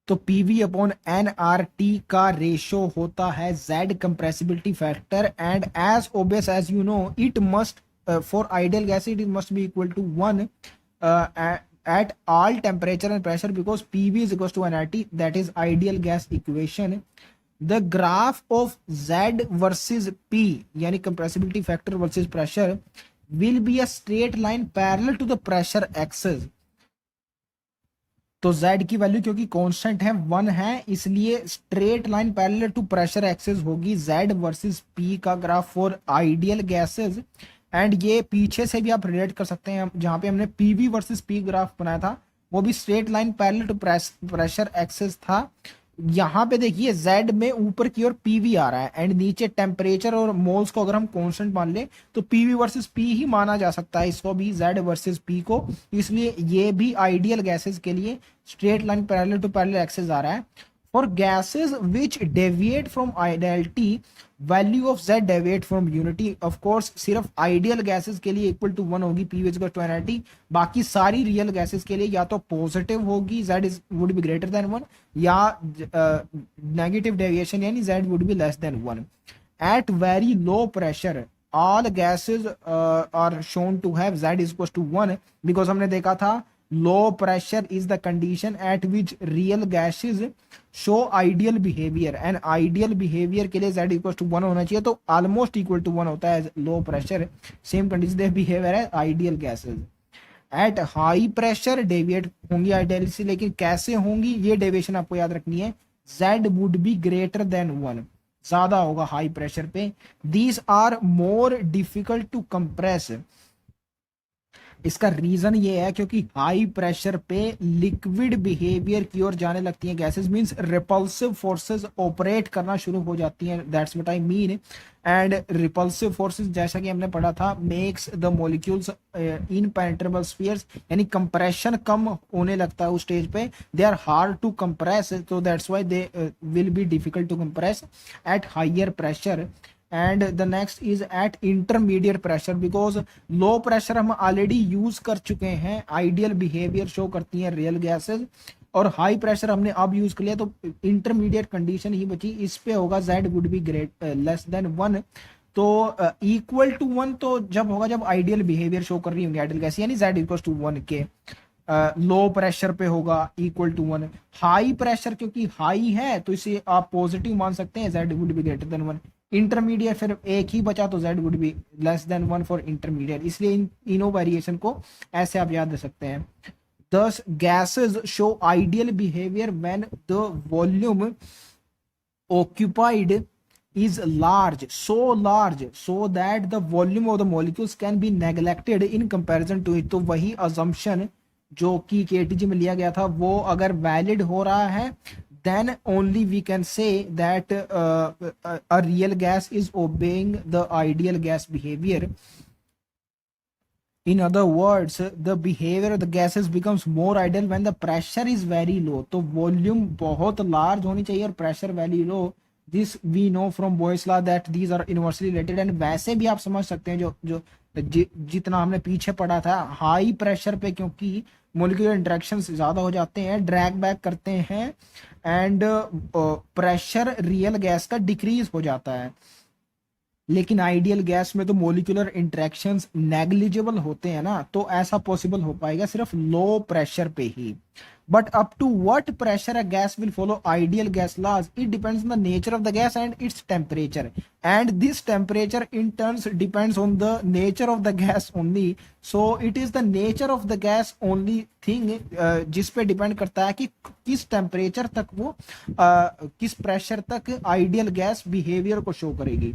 तो PV अपॉन nRT का रेशियो होता है Z compressibility factor, and as obvious as you know, it must for ideal gas it must be equal to 1 at all temperature and pressure, because PV is equals to nRT, that is ideal gas equation। The graph of Z versus P, यानी compressibility factor versus pressure, will be a straight line parallel to the pressure axis। तो Z की value क्योंकि constant है 1 है, इसलिए straight line parallel to pressure axis होगी Z versus P का graph for ideal gases. And ये पीछे से भी आप रिलेट कर सकते हैं, जहां पे हमने PV वर्सेस P ग्राफ बनाया था वो भी straight line parallel to pressure axis था। यहाँ पे देखिए Z में ऊपर की ओर PV आ रहा है एंड नीचे टेम्परेचर और मोल्स को अगर हम कांस्टेंट मान ले तो PV वर्सेस P ही माना जा सकता है इसको भी, Z वर्सेस P को। इसलिए ये भी आइडियल गैसेस के लिए straight line parallel to parallel axis आ रहा है। For gases which deviate from ideality, value of Z deviate from unity. Of course सिर्फ आइडियल गैसेस के लिए इक्वल टू 1 होगी PV इक्वल टू nRT, बाकी सारी रियल गैसेस के लिए या तो पॉजिटिव होगी Z would be greater than 1, या नेगेटिव डेविएशन यानी Z would be less than 1। At very low pressure all gases are shown to have Z is equals to 1, because हमने देखा था low pressure is the condition at which real gases show ideal behavior, and ideal behavior के लिए Z equals to 1 होना चाहिए, तो almost equal to 1 होता है low pressure। same condition they behavior है ideal gases। Eight high pressure deviate होंगी ideal से, लेकिन कैसे होंगी ये डेविएशन आपको याद रखनी है। Z would be greater than 1, ज्यादा होगा हाई प्रेशर पे। These are more difficult to compress. इसका रीजन ये है क्योंकि हाई प्रेशर पे लिक्विड बिहेवियर की ओर जाने लगती हैं gases, means repulsive forces operate करना शुरू हो जाती हैं, that's what I mean. And repulsive forces जैसा कि हमने पढ़ा था makes the molecules impenetrable spheres, यानी कंप्रेशन कम होने लगता है उस स्टेज पे, they are hard to compress, तो that's why they will be difficult to compress at higher pressure. And the next is at intermediate pressure, because low pressure हम already use कर चुके हैं, आइडियल बिहेवियर शो करती हैं real gases, और high pressure हमने अब यूज कर लिया, तो इंटरमीडिएट कंडीशन ही बची, इस पे होगा Z would be great less than 1। तो इक्वल टू 1 तो जब होगा जब आइडियल बिहेवियर शो कर रही होंगी आइडियल गैस, यानी Z इक्वल टू 1 के। लो प्रेशर पे होगा इक्वल टू 1। हाई प्रेशर क्योंकि हाई है तो इसे आप पॉजिटिव मान सकते हैं, Z would be greater than 1। Intermediate फिर एक ही बचा तो Z would be less than 1 for intermediate, इसलिए इनो वेरिएशन को ऐसे आप याद रख सकते हैं। Thus gases show ideal behavior when the volume occupied is so large so that the volume of the molecules can be neglected in comparison to it. तो वही assumption जो कि KTG में लिया गया था वो अगर valid हो रहा है, then only we can say that a real gas is obeying the ideal gas behavior. In other words, the behavior of the gases becomes more ideal when the pressure is very low. तो volume बहुत large होनी चाहिए और pressure very low. This we know from Boyle's law that these are inversely related. And वैसे भी आप समझ सकते हैं जो जितना हमने पीछे पढ़ा था, हाई प्रेशर पे क्योंकि मोलिकुलर इंटरेक्शंस ज्यादा हो जाते हैं, ड्रैग बैक करते हैं एंड प्रेशर रियल गैस का डिक्रीज हो जाता है. लेकिन आइडियल गैस में तो मोलिकुलर इंटरेक्शंस नेग्लिजिबल होते हैं ना, तो ऐसा पॉसिबल हो पाएगा सिर्फ लो प्रेशर पे ही. But up to what pressure a gas will follow ideal gas laws, it depends on the nature of the gas and its temperature, and this temperature in turns depends on the nature of the gas only. So it is the nature of the gas only thing जिस पे depend करता है कि किस temperature तक वो किस pressure तक आइडियल गैस बिहेवियर को शो करेगी.